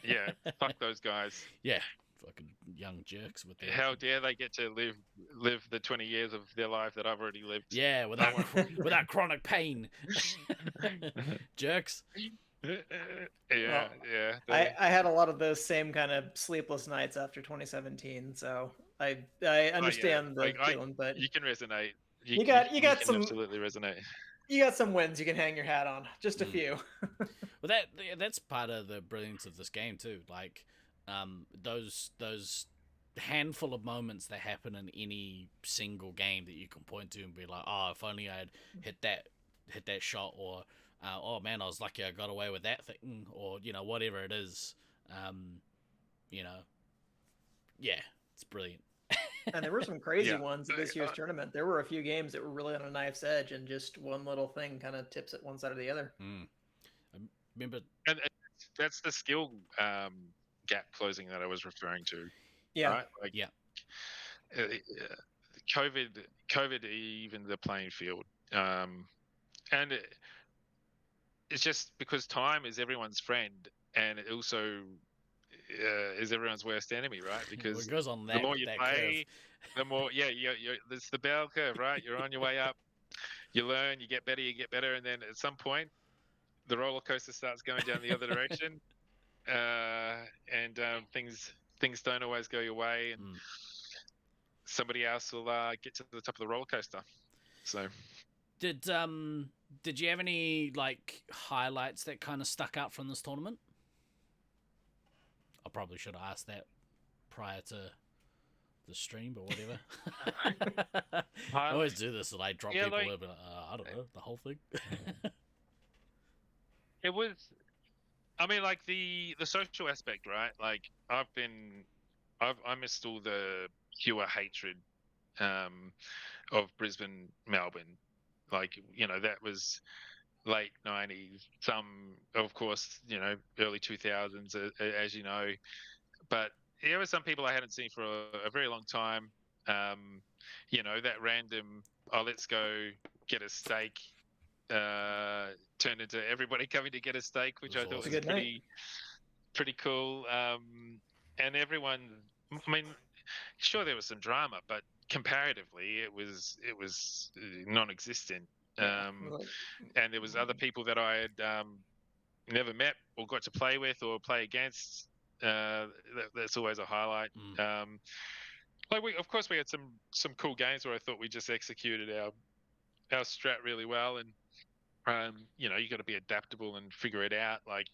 Yeah, fuck those guys. Yeah, fucking young jerks with their... How dare they get to live the 20 years of their life that I've already lived? Yeah, without chronic pain. Jerks. Yeah. I had a lot of those same kind of sleepless nights after 2017, so I understand the feeling, but you can resonate. You got some absolutely resonate. You got some wins you can hang your hat on, just a few. Well, that's part of the brilliance of this game too. Like, those handful of moments that happen in any single game that you can point to and be like, oh, if only I had hit that shot, or oh man, I was lucky I got away with that thing, or whatever it is. Yeah, it's brilliant. And there were some crazy ones at this year's tournament. There were a few games that were really on a knife's edge, and just one little thing kind of tips it one side or the other. I remember, and that's the skill gap closing that I was referring to. Yeah. Right? Like, yeah. COVID evened the playing field, and it's just because time is everyone's friend, and it also is everyone's worst enemy, right? Because it goes on the more you play, the more it's the bell curve, right? You're on your way up, you learn, you get better, and then at some point the roller coaster starts going down the other direction, and things don't always go your way, and somebody else will get to the top of the roller coaster. So did you have any like highlights that kind of stuck out from this tournament? I probably should have asked that prior to the stream, but whatever. I always do this, and I drop people over. I don't know, the whole thing. It was, I mean, like the social aspect, right? Like I missed all the pure hatred of Brisbane, Melbourne. Like, that was late 90s, some, of course, early 2000s, as you know. But there were some people I hadn't seen for a very long time. That random, let's go get a steak, turned into everybody coming to get a steak, which I thought was pretty cool. And everyone, I mean, sure, there was some drama, but comparatively, it was non-existent. And there was other people that I had never met or got to play with or play against. That's always a highlight. Of course, we had some cool games where I thought we just executed our strat really well, and you got to be adaptable and figure it out. Like,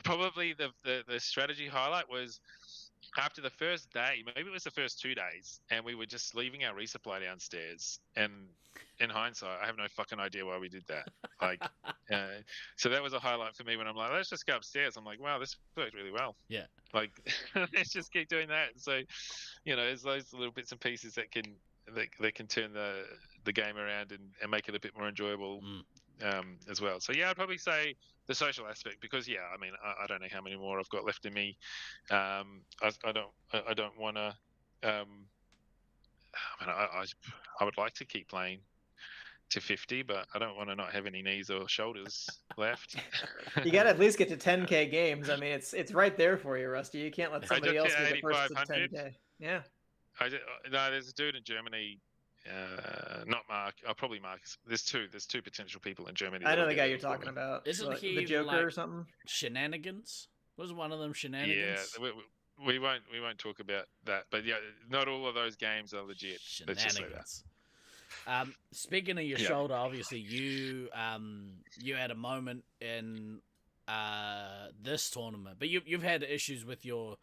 probably the strategy highlight was after the first day, maybe it was the first 2 days, and we were just leaving our resupply downstairs. And in hindsight, I have no fucking idea why we did that. Like, so that was a highlight for me when I'm like, let's just go upstairs. I'm like, wow, this worked really well. Yeah. Like, let's just keep doing that. So, there's those little bits and pieces that can turn the game around and make it a bit more enjoyable as well. So yeah, I'd probably say the social aspect, because I mean, I don't know how many more I've got left in me. I don't want to. I mean, I would like to keep playing to 50, but I don't want to not have any knees or shoulders left. You got to at least get to 10K games. I mean, it's right there for you, Rusty. You can't let somebody else be the first to 10K. Yeah. No, there's a dude in Germany not Mark. Probably Marcus. There's two potential people in Germany. I know that'll the get guy it you're for talking me. about. Isn't Like, he the Joker like or something? shenanigans? Was one of them Yeah, shenanigans? we won't talk about that. But yeah, not all of those games are legit. Let's just say that. Shenanigans. Speaking of your Yeah. shoulder, obviously you had a moment in this tournament, but you've had issues with your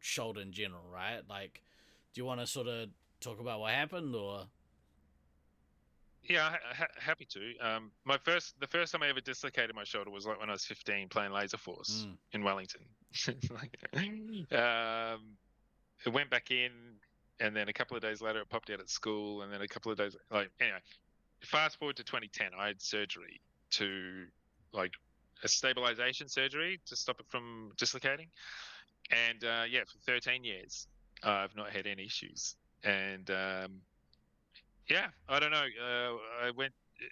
shoulder in general, right? Like, do you want to sort of talk about what happened, or? Yeah, happy to. The first time I ever dislocated my shoulder was like when I was 15 playing Laser Force in Wellington. It went back in, and then a couple of days later it popped out at school, and then a couple of days anyway. Fast forward to 2010, I had surgery to like a stabilization surgery to stop it from dislocating, and for 13 years I've not had any issues, and yeah, I don't know.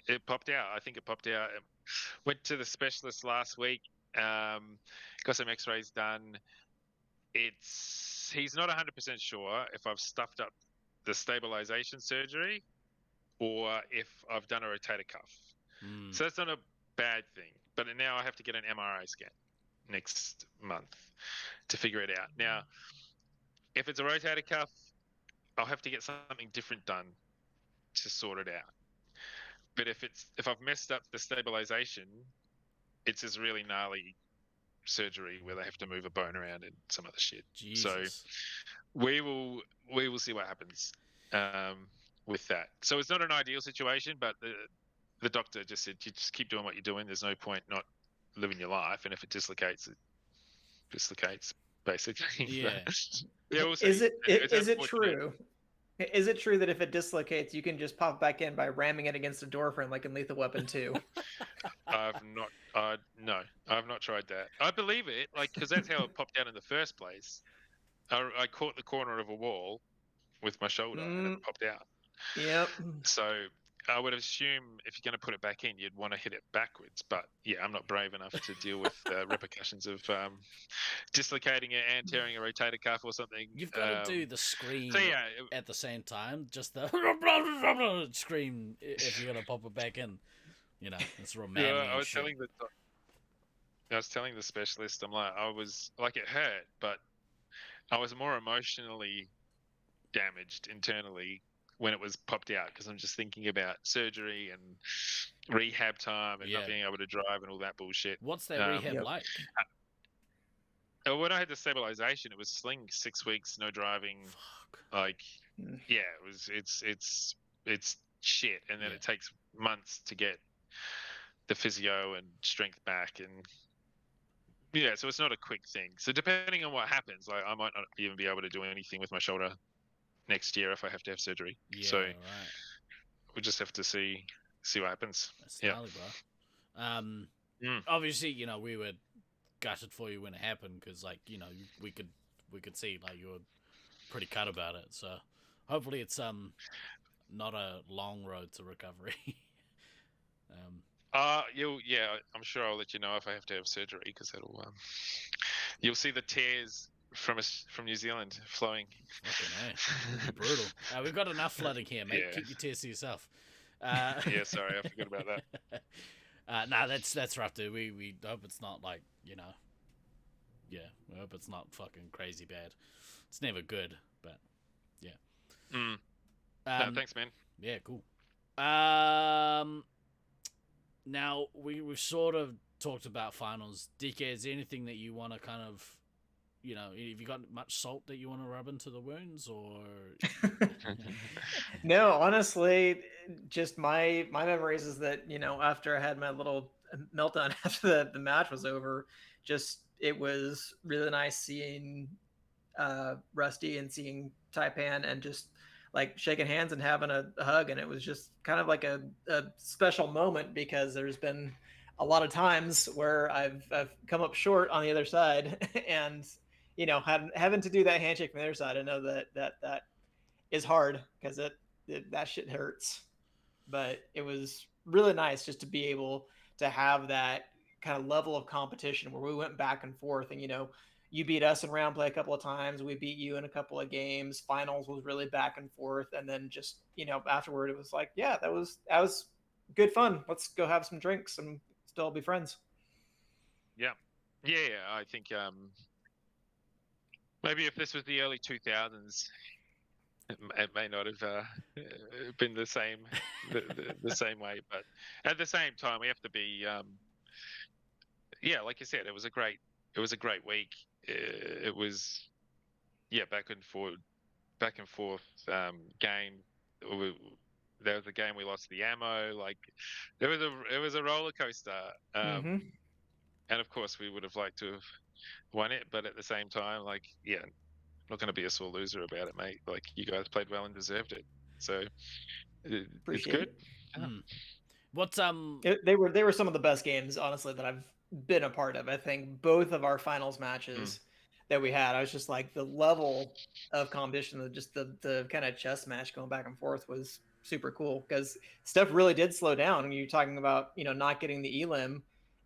It popped out. I think it popped out. Went to the specialist last week. Got some X-rays done. He's not 100% sure if I've stuffed up the stabilization surgery or if I've done a rotator cuff. So that's not a bad thing. But now I have to get an MRI scan next month to figure it out. Now, if it's a rotator cuff, I'll have to get something different done to sort it out. But if I've messed up the stabilization, it's this really gnarly surgery where they have to move a bone around and some other shit. Jesus. So we will see what happens with that. So it's not an ideal situation, but the doctor just said, you just keep doing what you're doing. There's no point not living your life, and if it dislocates, it dislocates basically. Yeah. We'll see. Is it unfortunate. true? Is it true that if it dislocates, you can just pop back in by ramming it against a door frame like in Lethal Weapon 2? No, I've not tried that. I believe it, because that's how it popped out in the first place. I caught the corner of a wall with my shoulder and it popped out. Yep. So I would assume if you're going to put it back in, you'd want to hit it backwards. But yeah, I'm not brave enough to deal with the repercussions of dislocating it and tearing a rotator cuff or something. You've got to do the scream at the same time. Just the scream if you're going to pop it back in. It's romantic. I was telling the specialist, I'm like, it hurt, but I was more emotionally damaged internally when it was popped out because I'm just thinking about surgery and rehab time and not being able to drive and all that bullshit. What's that rehab like? When I had the stabilization, it was sling 6 weeks, no driving. Fuck. It's shit, and then it takes months to get the physio and strength back, and so it's not a quick thing. So depending on what happens, I might not even be able to do anything with my shoulder next year if I have to have surgery. So we'll just have to see what happens. That's gnarly, bro. Obviously, we were gutted for you when it happened because, we could see you were pretty cut about it. So hopefully it's not a long road to recovery. I'm sure I'll let you know if I have to have surgery because that'll you'll see the tears from New Zealand flowing. Fucking brutal. We've got enough flooding here, mate. Keep your tears to yourself. Yeah, sorry, I forgot about that. Nah, that's rough, dude. We hope it's not we hope it's not fucking crazy bad. It's never good, but yeah. No, thanks, man. Yeah, cool. Now we've sort of talked about finals. DK, is there anything that you want to kind of, have you got much salt that you want to rub into the wounds, or? No, honestly, just my memories is that after I had my little meltdown after the match was over, it was really nice seeing Rusty and seeing Taipan and just shaking hands and having a hug, and it was just kind of like a special moment because there's been a lot of times where I've come up short on the other side, and having to do that handshake from the other side. I know that is hard because that shit hurts, but it was really nice just to be able to have that kind of level of competition where we went back and forth, and you beat us in round play a couple of times. We beat you in a couple of games. Finals was really back and forth, and then just afterward, it was like, yeah, that was good fun. Let's go have some drinks and still be friends. Yeah, yeah. I think maybe if this was the early 2000s, it may not have been the same way. But at the same time, we have to be yeah, like you said, it was a great week. It was back and forth game. There was a game we lost the ammo. Like it was a roller coaster. And of course, we would have liked to have won it, but at the same time, like, yeah, I'm not going to be a sore loser about it, mate. Like, you guys played well and deserved it, so it's Appreciate good. it. Mm. What's They were some of the best games, honestly, that I've been a part of. I think both of our finals matches that we had, I was just like, the level of competition, just the kind of chess match going back and forth was super cool, because stuff really did slow down. And you're talking about not getting the elim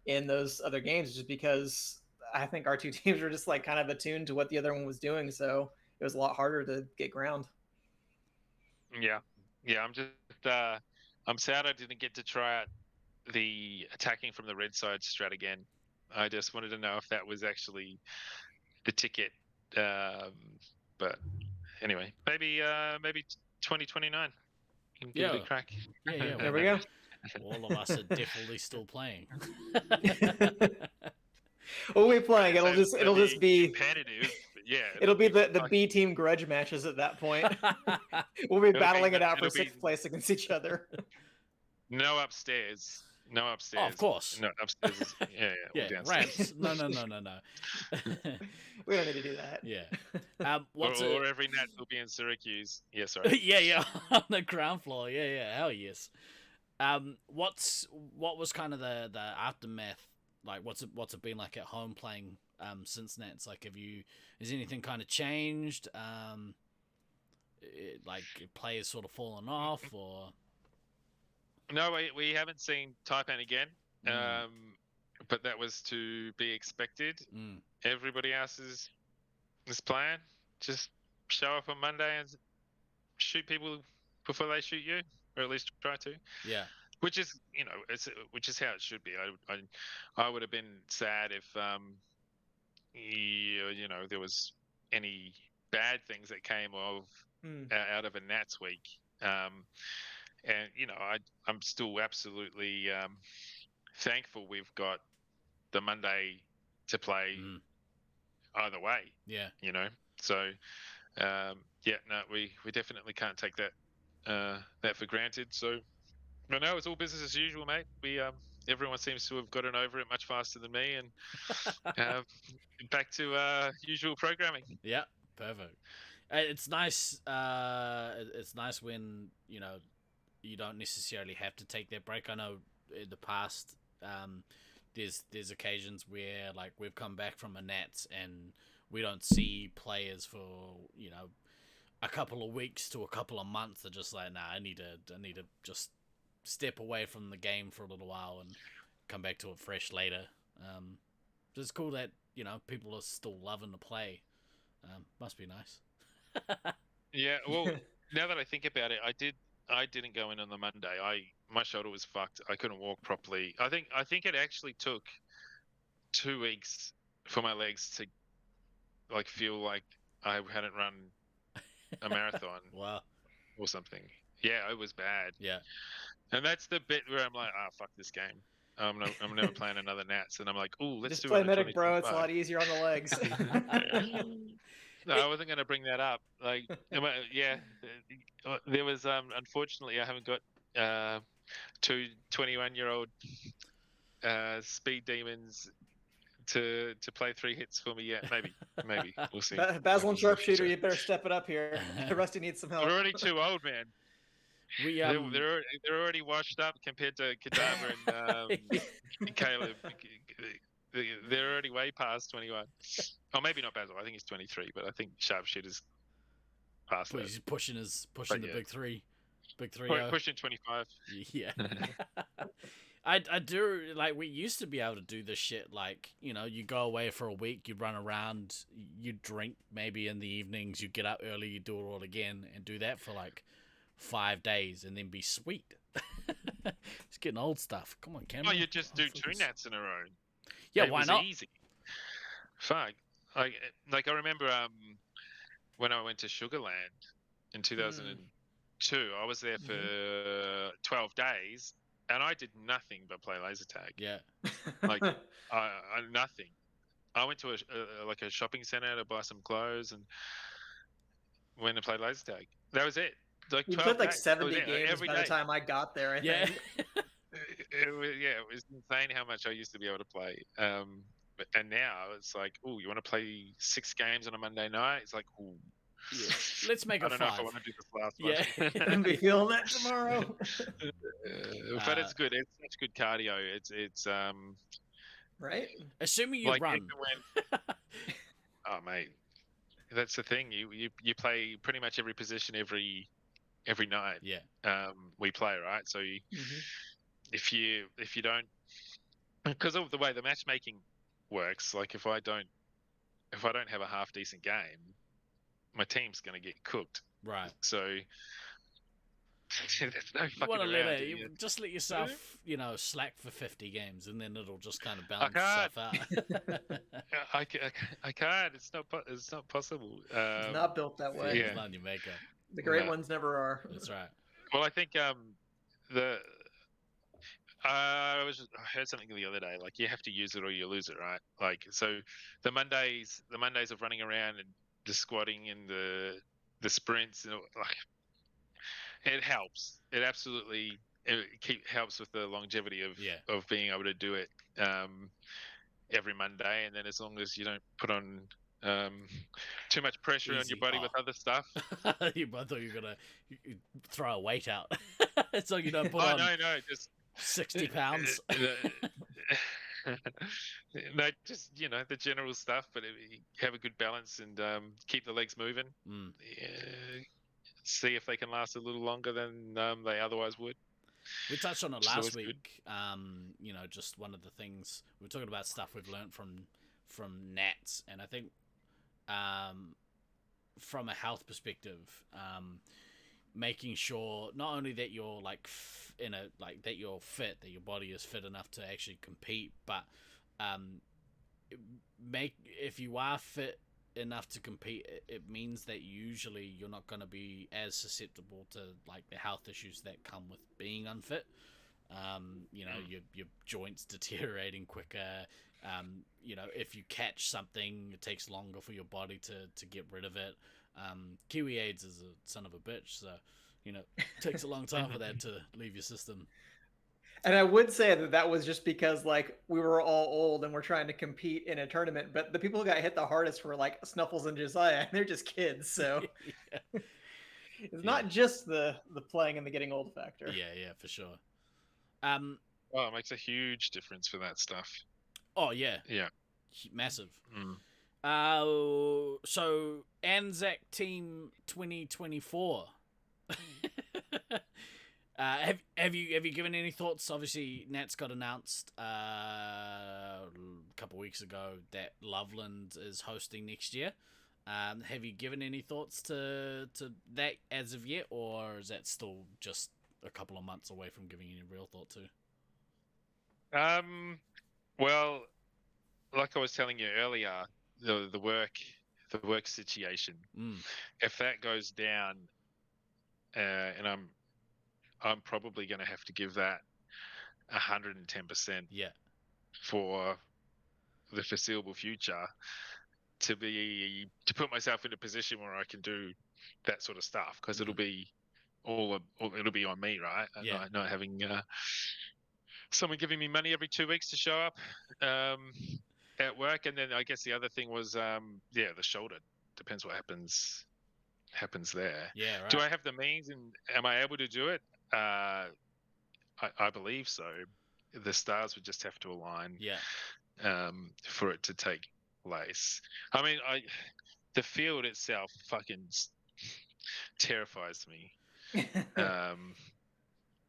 in those other games, just because I think our two teams were just like kind of attuned to what the other one was doing, so it was a lot harder to get ground. Yeah, yeah. I'm sad I didn't get to try out the attacking from the red side strat again. I just wanted to know if that was actually the ticket. Um, but anyway, maybe 2029 can give it a crack. Yeah. There we go. All of us are definitely still playing. We'll be playing. So It'll just be competitive. Yeah, it'll be the B team grudge matches at that point. We'll be battling it out for sixth place against each other. No upstairs. No upstairs. Oh, of course. No upstairs. Is, yeah, ramps. No. We don't need to do that. Yeah. Or every Nat will be in Syracuse. Yeah, sorry. yeah, on the ground floor. Yeah. Hell yes. What was kind of the aftermath like? What's it been like at home playing since Nats? Like, has anything kind of changed? Like players sort of fallen off, or No, we haven't seen Taipan again. But that was to be expected. Everybody else is playing. Just show up on Monday and shoot people before they shoot you, or at least try to. Yeah. Which is, which is how it should be. I would have been sad if, there was any bad things that came out of a Nats week. And I'm still absolutely thankful we've got the Monday to play either way. Yeah. So we definitely can't take that for granted. So, but no, it's all business as usual, mate. Everyone seems to have gotten over it much faster than me, and back to usual programming. Yeah, perfect. It's nice. It's nice when you don't necessarily have to take that break. I know in the past, there's occasions where like we've come back from a Nats and we don't see players for a couple of weeks to a couple of months. They're just like, nah, I need to just step away from the game for a little while and come back to it fresh later. It's cool that people are still loving to play. Must be nice. Yeah, well, now that I think about it, I didn't go in on the Monday. My shoulder was fucked. I couldn't walk properly. I think it actually took 2 weeks for my legs to like feel like I hadn't run a marathon. Wow. Or something. Yeah, it was bad. Yeah. And that's the bit where I'm like, fuck this game. I'm never playing another Nats, and I'm like, ooh, let's just do play it. medic, bro. It's a lot easier on the legs. No, I wasn't going to bring that up. Like, yeah, there was. Unfortunately, I haven't got 2 21-year-old speed demons to play 3 hits for me yet. Maybe we'll see. Basil and Sharpshooter, you better step it up here. Rusty needs some help. We're already too old, man. They're already washed up compared to Kadava and Caleb. They're already way past 21. Oh, maybe not Basil. I think he's 23, but I think Sharpshooter's past that. He's pushing the big three. Big three. Pushing 25. Yeah. I do, like, we used to be able to do this shit, like, you know, you go away for a week, you run around, you drink maybe in the evenings, you get up early, you do it all again, and do that for like 5 days, and then be sweet. It's getting old stuff. Come on, Cameron. Oh, you just do Fucking two nats in a row. Yeah, It why was not? easy. Fuck. Like I remember when I went to Sugarland in 2002, I was there for 12 days, and I did nothing but play laser tag. Yeah. Like nothing. I went to a shopping center to buy some clothes and went and played laser tag. That was it. Like We 12 played like days. That was 70 it. games Every by day. the time I got there, I Yeah. think. It was insane how much I used to be able to play. And now it's like, oh, you want to play 6 games on a Monday night? It's like, oh, Yeah. Let's make I it don't know if I 5. want to do this last Yeah. one. I'll be feeling that tomorrow. But it's good. It's such good cardio. It's Right? Assuming you like run. even when, oh mate, that's the thing. You play pretty much every position every night. Yeah. We play, right? So Mhm. if you don't, because of the way the matchmaking works, like if I don't have a half decent game, my team's going to get cooked. Right. So there's no You fucking want to around. just let yourself, you know, slack for 50 games, and then it'll just kind of I balance can't. itself out. I can't. It's not possible. It's not built that way. Yeah. It's not in your makeup. The great No. ones never are. That's right. Well, I think the I heard something the other day. Like you have to use it or you lose it, right? Like so, the Mondays of running around and the squatting and the sprints and like it helps. It absolutely helps with the longevity of Yeah. of being able to do it every Monday. And then as long as you don't put on too much pressure on your Easy. body Oh. with other stuff. I thought you were gonna throw a weight out, so you don't put Oh on no, just 60 pounds. no, just the general stuff, but have a good balance and keep the legs moving. Mm. See if they can last a little longer than they otherwise would. We touched on it Which is last always week. You know, just one of the things we were talking about, stuff we've learned from Nats, and I think from a health perspective, making sure not only that you're like that you're fit, that your body is fit enough to actually compete, but if you are fit enough to compete, it means that usually you're not going to be as susceptible to like the health issues that come with being unfit. You know, your joints deteriorating quicker. You know, if you catch something, it takes longer for your body to get rid of it. Kiwi AIDS is a son of a bitch, so you know, it takes a long time for that to leave your system. And I would say that was just because like we were all old and we're trying to compete in a tournament, but the people who got hit the hardest were like Snuffles and Josiah, and they're just kids, so Yeah. it's not just the playing and the getting old factor. Yeah, for sure. Oh, it makes a huge difference for that stuff. Oh yeah, massive. So Anzac Team 2024. Have you given any thoughts? Obviously, Nats got announced a couple of weeks ago that Loveland is hosting next year. Have you given any thoughts to that as of yet, or is that still just a couple of months away from giving any real thought to? Well, like I was telling you earlier, the work situation. If that goes down, and I'm probably going to have to give that 110%. Yeah. For the foreseeable future, to put myself in a position where I can do that sort of stuff, because it'll be it'll be on me, right? Yeah. Not having someone giving me money every 2 weeks to show up at work. And then I guess the other thing was the shoulder. Depends what happens there. Yeah, right. Do I have the means and am I able to do it? I believe so. The stars would just have to align. Yeah. For it to take place. I mean, the field itself fucking terrifies me.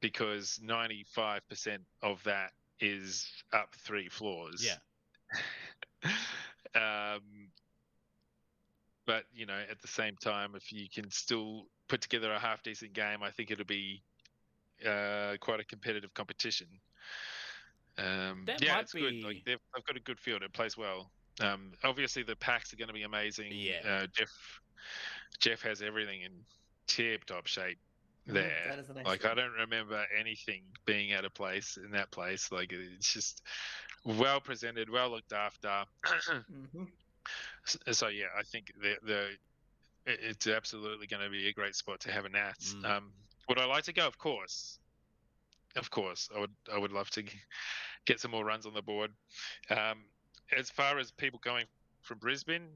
because 95% of that is up 3 floors. Yeah. But at the same time, if you can still put together a half decent game, I think it'll be quite a competitive competition. That Yeah, might it's good. Like be. they've got a good field. It plays well. Obviously the packs are going to be amazing. Yeah. Jeff has everything in tip-top shape there. That is a nice Like thing. I don't remember anything being out of place in that place. Like it's just well presented, well looked after. So yeah, I think it's absolutely going to be a great spot to have a Nats. Would I like to go? Of course, I would love to get some more runs on the board. As far as people going from Brisbane,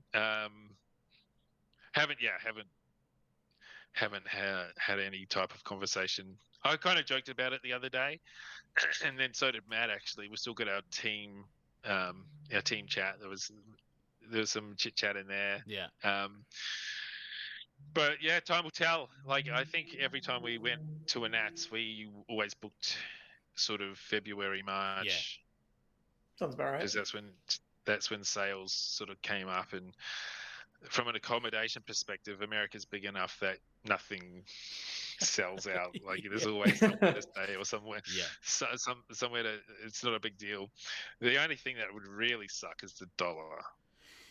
haven't had any type of conversation. I kind of joked about it the other day, and then so did Matt. Actually, we still got our team chat. There was some chit chat in there. Yeah. But yeah, time will tell. Like I think every time we went to a Nats, we always booked sort of February, March. Sounds about right. Because that's when sales sort of came up, and from an accommodation perspective, America's big enough that nothing sells out. Like there's always somewhere to stay or somewhere. Yeah. Somewhere to. It's not a big deal. The only thing that would really suck is the dollar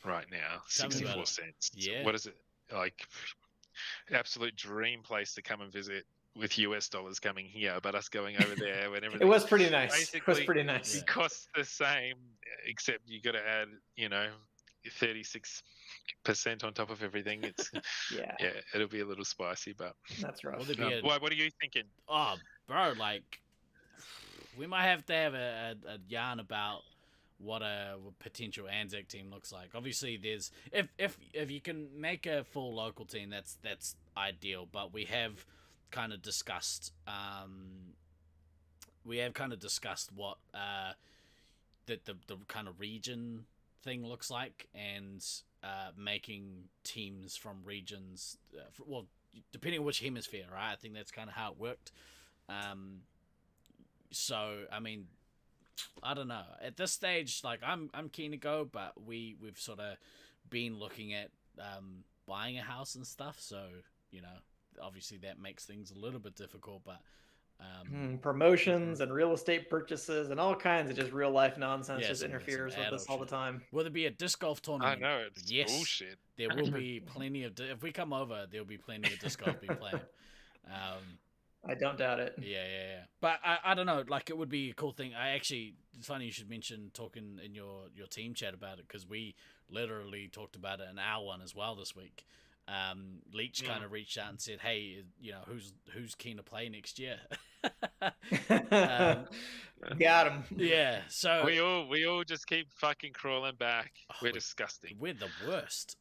right now, 64 cents. Yeah. What is it like? Absolute dream place to come and visit with US dollars coming here, but us going over there when everything. It was pretty nice. Basically, it was pretty nice. It costs the same, except you got to add, 36% on top of everything. It's yeah, it'll be a little spicy, but that's rough. What are you thinking? Oh, bro, like we might have to have a yarn about what a potential Anzac team looks like. Obviously, there's if you can make a full local team, that's ideal. But we have kind of discussed what the kind of region thing looks like, and making teams from regions. Well, depending on which hemisphere, right? I think that's kind of how it worked. So I mean, I don't know. At this stage, like I'm keen to go, but we've sort of been looking at buying a house and stuff. So obviously that makes things a little bit difficult. But promotions and real estate purchases and all kinds of just real life nonsense just some interferes with us all the time. Will there be a disc golf tournament? I know it's yes, bullshit. There will be plenty of. If we come over, there'll be plenty of disc golf being played. I don't doubt it. Yeah. But I don't know. Like, it would be a cool thing. It's funny you should mention talking in your team chat about it, because we literally talked about it in our one as well this week. Leach kind of reached out and said, "Hey, who's keen to play next year?" Got him. Yeah. So we all just keep fucking crawling back. We're disgusting. We're the worst.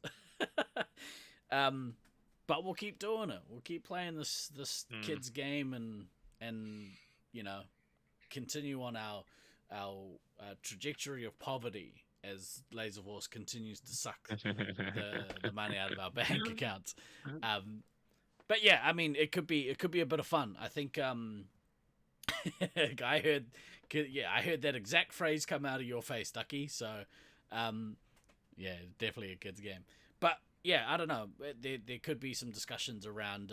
But we'll keep doing it. We'll keep playing this kids game and continue on our trajectory of poverty as Laser Horse continues to suck the money out of our bank accounts. But yeah, I mean, it could be a bit of fun. I think I heard that exact phrase come out of your face, Ducky. So yeah, definitely a kids game. But yeah, I don't know. There could be some discussions around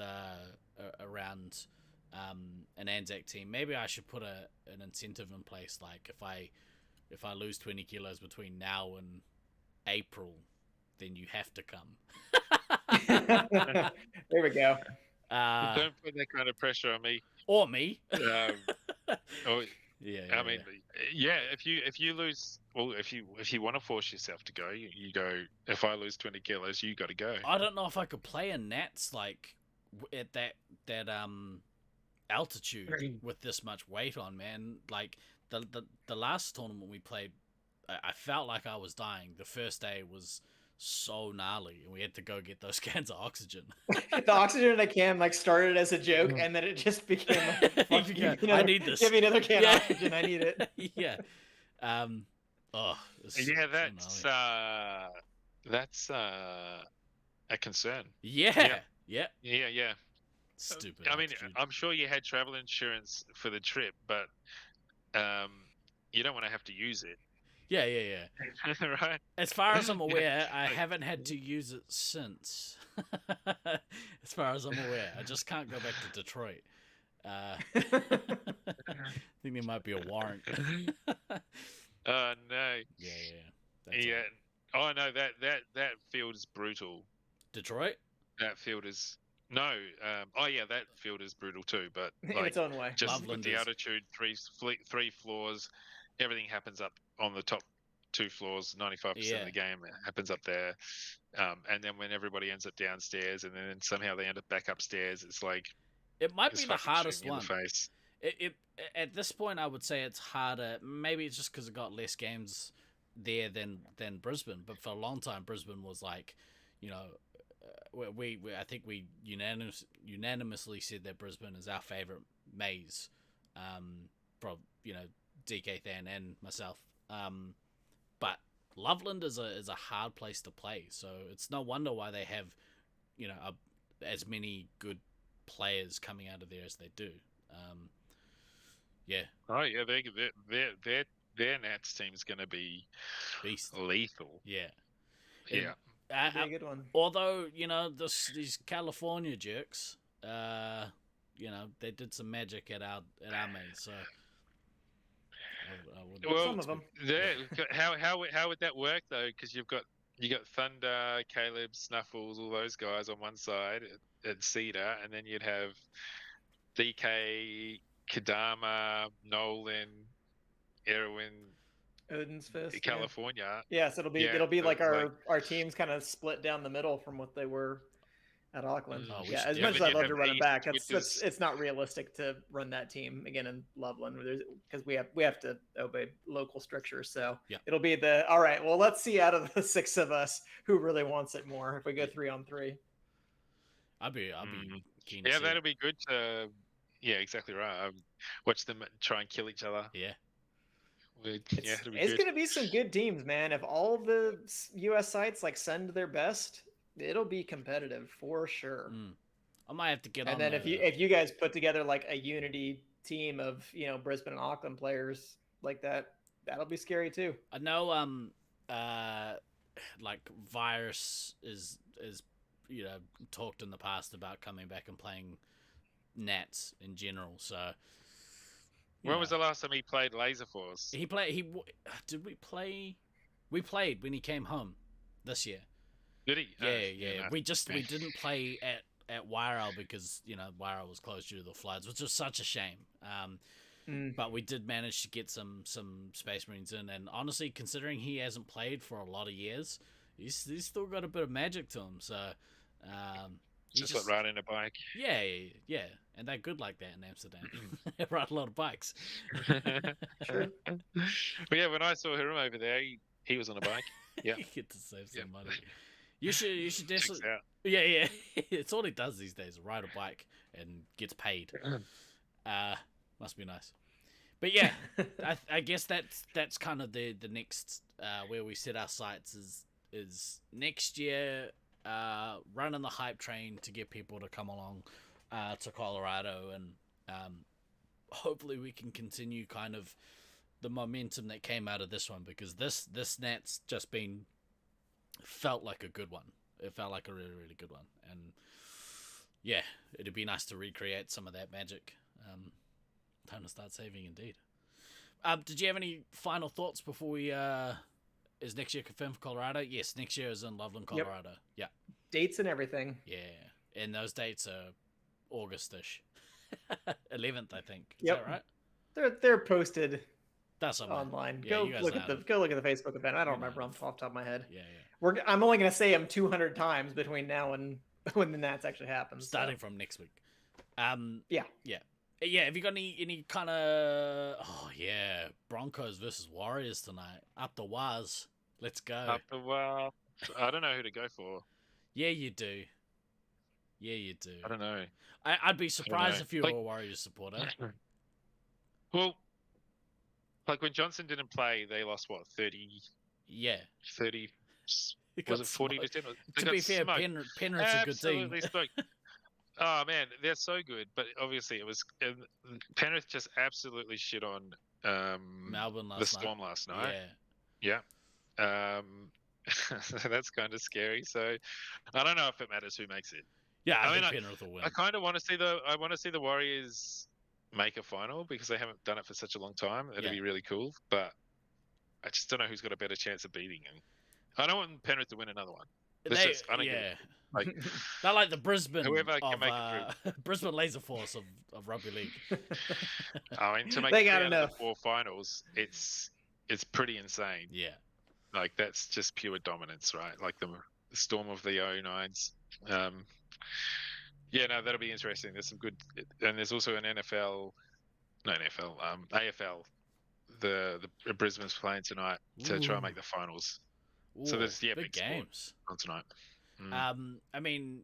an Anzac team. Maybe I should put an incentive in place. Like if I lose 20 kilos between now and April, then you have to come. There we go. Don't put that kind of pressure on me. Or me. Yeah. I mean, yeah. If you lose, well, if you want to force yourself to go, you go. If I lose 20 kilos, you got to go. I don't know if I could play in Nats like at that altitude with this much weight on, man. Like the last tournament we played, I felt like I was dying. The first day was so gnarly, and we had to go get those cans of oxygen. The oxygen in a can started as a joke, and then it just became I need this. Give me another can of oxygen. I need it. Yeah. That's a concern. Yeah. Stupid. I mean, altitude. I'm sure you had travel insurance for the trip, but you don't want to have to use it, Yeah. right? As far as I'm aware, I haven't had to use it since. As far as I'm aware, I just can't go back to Detroit. I think there might be a warrant. Oh no. Yeah. That's Yeah. all. Oh no, that field is brutal. Detroit? That field is no. Oh yeah, that field is brutal too. But In like its own way. just Loveland with the is. altitude, three floors, everything happens up on the top 2 floors. 95% Yeah. of the game happens up there. And then when everybody ends up downstairs, and then somehow they end up back upstairs, it's like It might it's be the fucking hardest shooting me in one. the face. It at this point, I would say it's harder. Maybe it's just because it got less games there than Brisbane. But for a long time, Brisbane was like, you know, we I think we unanimously said that Brisbane is our favorite maze. From DK Than and myself. But Loveland is a hard place to play, so it's no wonder why they have, as many good players coming out of there as they do. Yeah, Oh yeah, their Nats team is going to be beast. lethal. Yeah, Yeah. Be a good one. although these California jerks, they did some magic at our maze, so. I wouldn't Well, Some of them. How would that work though? Because you got Thunder, Caleb, Snuffles, all those guys on one side at Cedar, and then you'd have DK, Kadama, Nolan, Erwin, Odin's Fist. California. Yeah, so it'll be like our teams kind of split down the middle from what they were at Auckland. Oh, we Yeah, should as much as definitely I'd love have to run it East, back, which is- it's not realistic to run that team again in Loveland because we have to obey local strictures. So Yeah. it'll be all right. Well, let's see out of the 6 of us who really wants it more if we go 3-on-3. I'd be keen to Yeah, see that'll it. be good to. Yeah, exactly right. Watch them try and kill each other. Yeah. It'll be It's good. going to be some good teams, man. If all the U.S. sites send their best, it'll be competitive for sure. I might have to get on. And then if you guys put together like a unity team of Brisbane and Auckland players like that, that'll be scary too. I know like Virus is talked in the past about coming back and playing Nats in general. So When was the last time he played Laser Force? did we play? We played when he came home this year. Did he? Yeah. No. We didn't play at Wairau because Wairau was closed due to the floods, which was such a shame. But we did manage to get some Space Marines in, and honestly, considering he hasn't played for a lot of years, he's still got a bit of magic to him. So Just like riding a bike. Yeah, and they're good like that in Amsterdam. They ride a lot of bikes. Sure. But yeah, when I saw him over there, he was on a bike. Yeah. You get to save some money. You should Checks definitely. out. Yeah. It's all he does these days: ride a bike and gets paid. Must be nice. But yeah, I guess that's kind of the next where we set our sights is next year. Running the hype train to get people to come along to Colorado, and hopefully we can continue kind of the momentum that came out of this one, because this Nat's just felt like a good one. It felt like a really, really good one, and yeah, it'd be nice to recreate some of that magic. Time to start saving, indeed. Did you have any final thoughts before we is next year confirmed for Colorado? Yes, next year is in Loveland, Colorado. Yep. Dates and everything. Yeah, and those dates are August-ish. 11th, I think. Is Yep. that right? They're posted That's online. Yeah, Go you guys look know at them. go look at the Facebook event. I don't You know remember off the top of my head. Yeah. I'm only gonna say them 200 times between now and when the Nats actually happens. Starting from next week. Yeah. Have you got any kind of... Oh, yeah. Broncos versus Warriors tonight. Up the Waz. Let's go. After a while, I don't know who to go for. Yeah, you do. I don't know. I'd be surprised know. if you were a Warriors supporter. Well, like when Johnson didn't play, they lost what, 30, Yeah. 30, It was got it 40 smoked. to 10? To be fair, Penrith's a good team. Absolutely smoked. Oh man, they're so good. But obviously, it was Penrith just absolutely shit on Melbourne the last night. Storm last night. Yeah. Yeah. That's kind of scary. So I don't know if it matters who makes it. Yeah, I I mean, think Penrith will win. I kind of want to see the Warriors make a final because they haven't done it for such a long time. It'd be really cool, but I just don't know who's got a better chance of beating them. I don't want Penrith to win another one. I don't give a like they're like the Brisbane whoever can of make it Brisbane Laser Force of rugby league. I mean, to make They it got out of enough. the 4 finals, it's pretty insane. Yeah. Like that's just pure dominance, right? Like the Storm of the 09s. Yeah, no, that'll be interesting. There's some good, and there's also an AFL. The Brisbane's playing tonight to try and make the finals. So there's big games on tonight. I mean,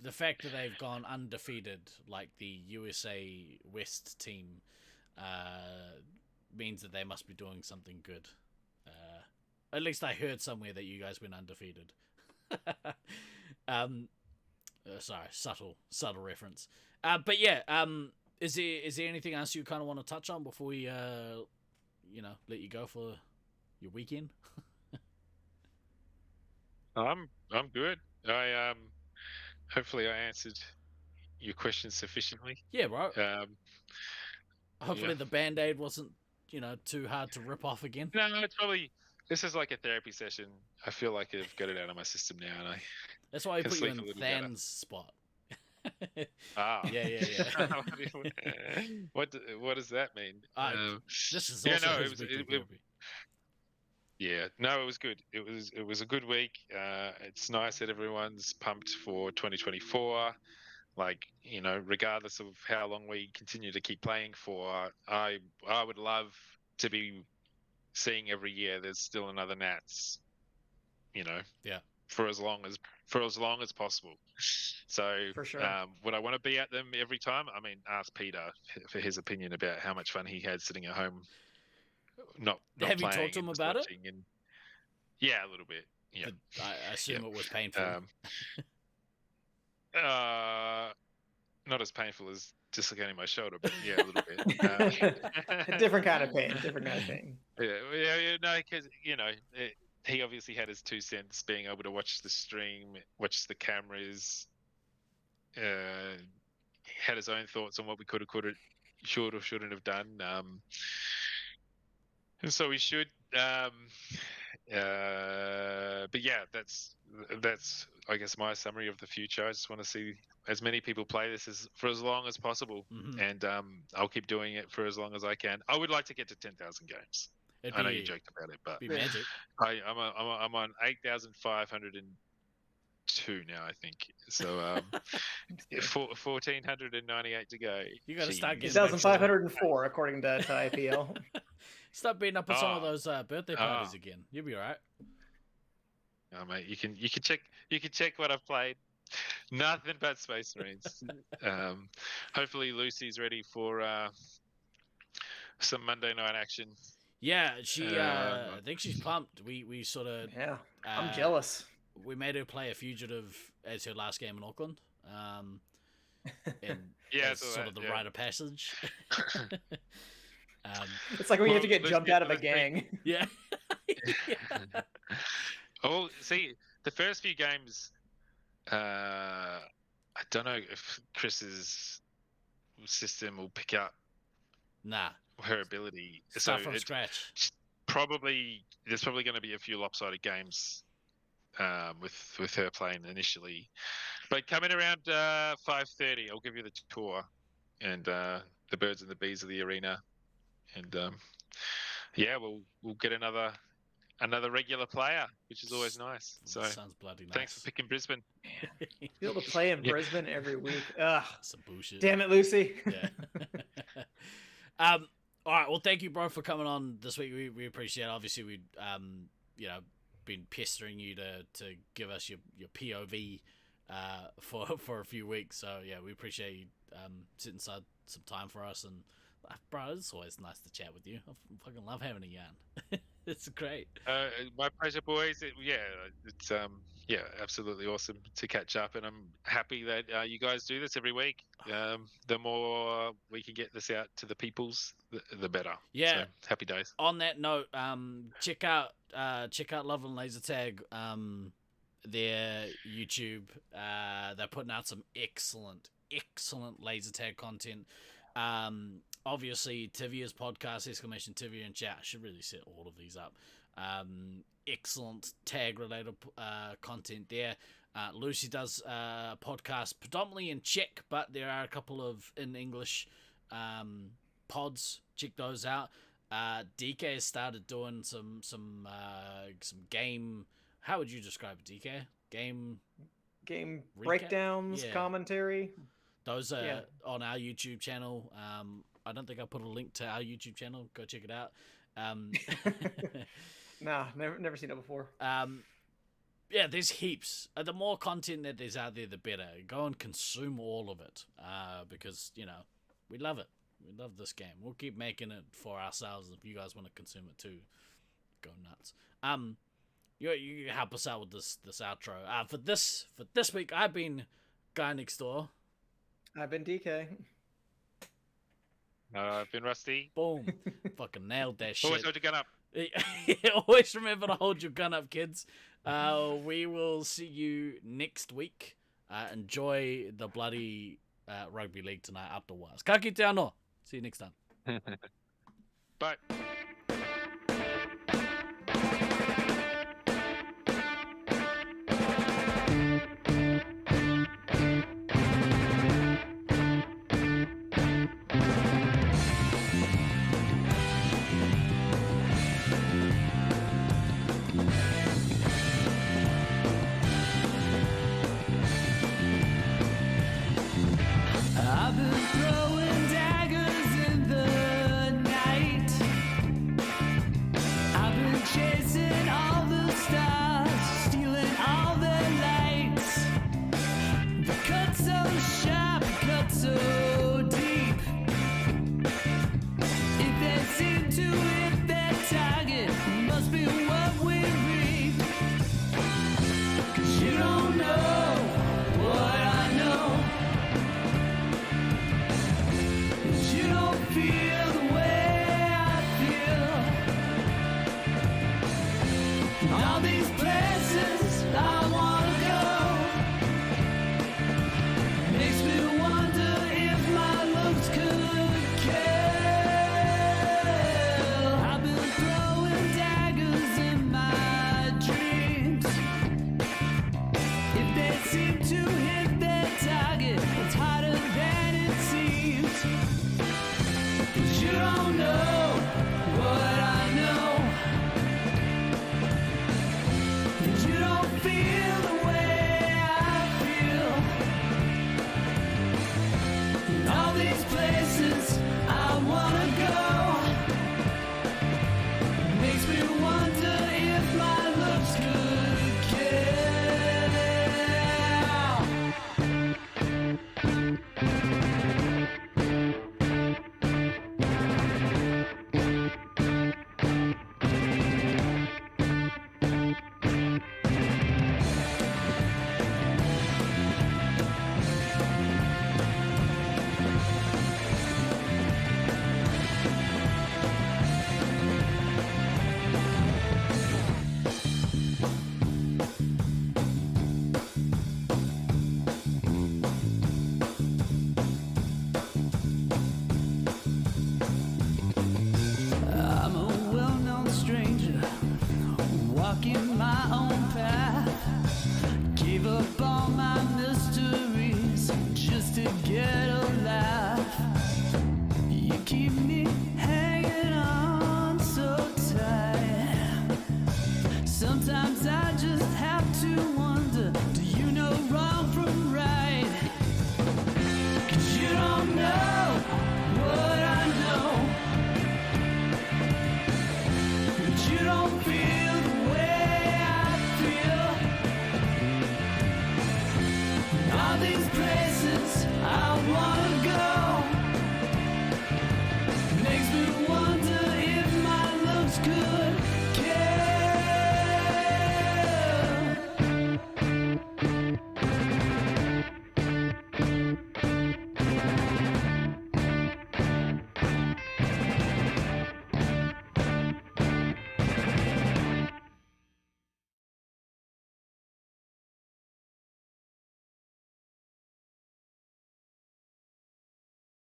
the fact that they've gone undefeated, like the USA West team, means that they must be doing something good. At least I heard somewhere that you guys went undefeated. Sorry, subtle reference. But yeah, is there anything else you kind of want to touch on before we, let you go for your weekend? I'm good. I hopefully I answered your question sufficiently. Yeah, bro. Hopefully the Band-Aid wasn't, too hard to rip off again. No, it's probably this is like a therapy session. I feel like I've got it out of my system now, and that's why I put you in Than's spot. Yeah. What does that mean? This is also his weekly therapy. Yeah, no, it was good. It was a good week. It's nice that everyone's pumped for 2024. Like, regardless of how long we continue to keep playing for, I would love to be seeing every year there's still another Nats. For as long as possible. So for sure. Would I want to be at them every time? I mean, ask Peter for his opinion about how much fun he had sitting at home. Not have you talked to him about it? Yeah, a little bit. Yeah, I assume it was painful. Not as painful as dislocating my shoulder, but yeah, a little bit. A different kind of pain. Yeah. No, because he obviously had his 2 cents, being able to watch the stream, watch the cameras. Had his own thoughts on what we could have, should or shouldn't have done. And so we should. But yeah, that's I guess my summary of the future. I just want to see as many people play this for as long as possible, and I'll keep doing it for as long as I can. I would like to get to 10,000 games. I know you joked about it, but magic. I'm on 8,502 now, I think. So 1,498 to go. You got to start getting 2,504 according to IPL. Start beating up on some of those birthday parties again. You'll be all right. Oh, mate, you can check what I've played. Nothing but Space Marines. Hopefully Lucy's ready for some Monday night action. Yeah, I think she's pumped. We sort of I'm jealous. We made her play a fugitive as her last game in Auckland. And sort of the rite of passage. It's like when you have to get jumped out of a gang. Yeah. Oh, see, the first few games, I don't know if Chris's system will pick up her ability. Start from scratch. There's probably going to be a few lopsided games with her playing initially. But coming around 5:30, I'll give you the tour and the birds and the bees of the arena. And we'll get another regular player, which is always nice. So sounds bloody nice. Thanks for picking Brisbane. Be able to play in Brisbane every week. Ugh. Some bullshit. Damn it, Lucy. Yeah. All right. Well, thank you, bro, for coming on this week. We appreciate it. Obviously, we been pestering you to give us your POV for a few weeks. So yeah, we appreciate you setting aside some time for us. And bro, it's always nice to chat with you. I fucking love having a yarn. It's great. My pleasure, boys. It's absolutely awesome to catch up, and I'm happy that you guys do this every week. The more we can get this out to the peoples, the better. Yeah. So happy days. On that note, check out Love and Laser Tag, their YouTube. They're putting out some excellent laser tag content. Obviously Tivia's podcast, exclamation Tivia in chat. I should really set all of these up. Excellent tag related content there. Lucy does a podcast predominantly in Czech, but there are a couple of in English pods. Check those out. DK has started doing some game. How would you describe it, DK? Game Game recap? breakdowns, Yeah. commentary. Those are on our YouTube channel. I don't think I put a link to our YouTube channel. Go check it out. Nah, never seen it before. Yeah, there's heaps. The more content that there's out there, the better. Go and consume all of it, because we love it. We love this game. We'll keep making it for ourselves. If you guys want to consume it too, go nuts. You help us out with this outro. For this week, I've been GuyNextDoor. I've been DK. I've been Rusty. Boom. Fucking nailed that shit. Always hold your gun up. Always remember to hold your gun up, kids. We will see you next week. Enjoy the bloody rugby league tonight up the wires. Ka kite anō. See you next time. Bye. I've been throwing daggers in the night. I've been chasing all the stars, stealing all their lights. The cut so sharp, cut so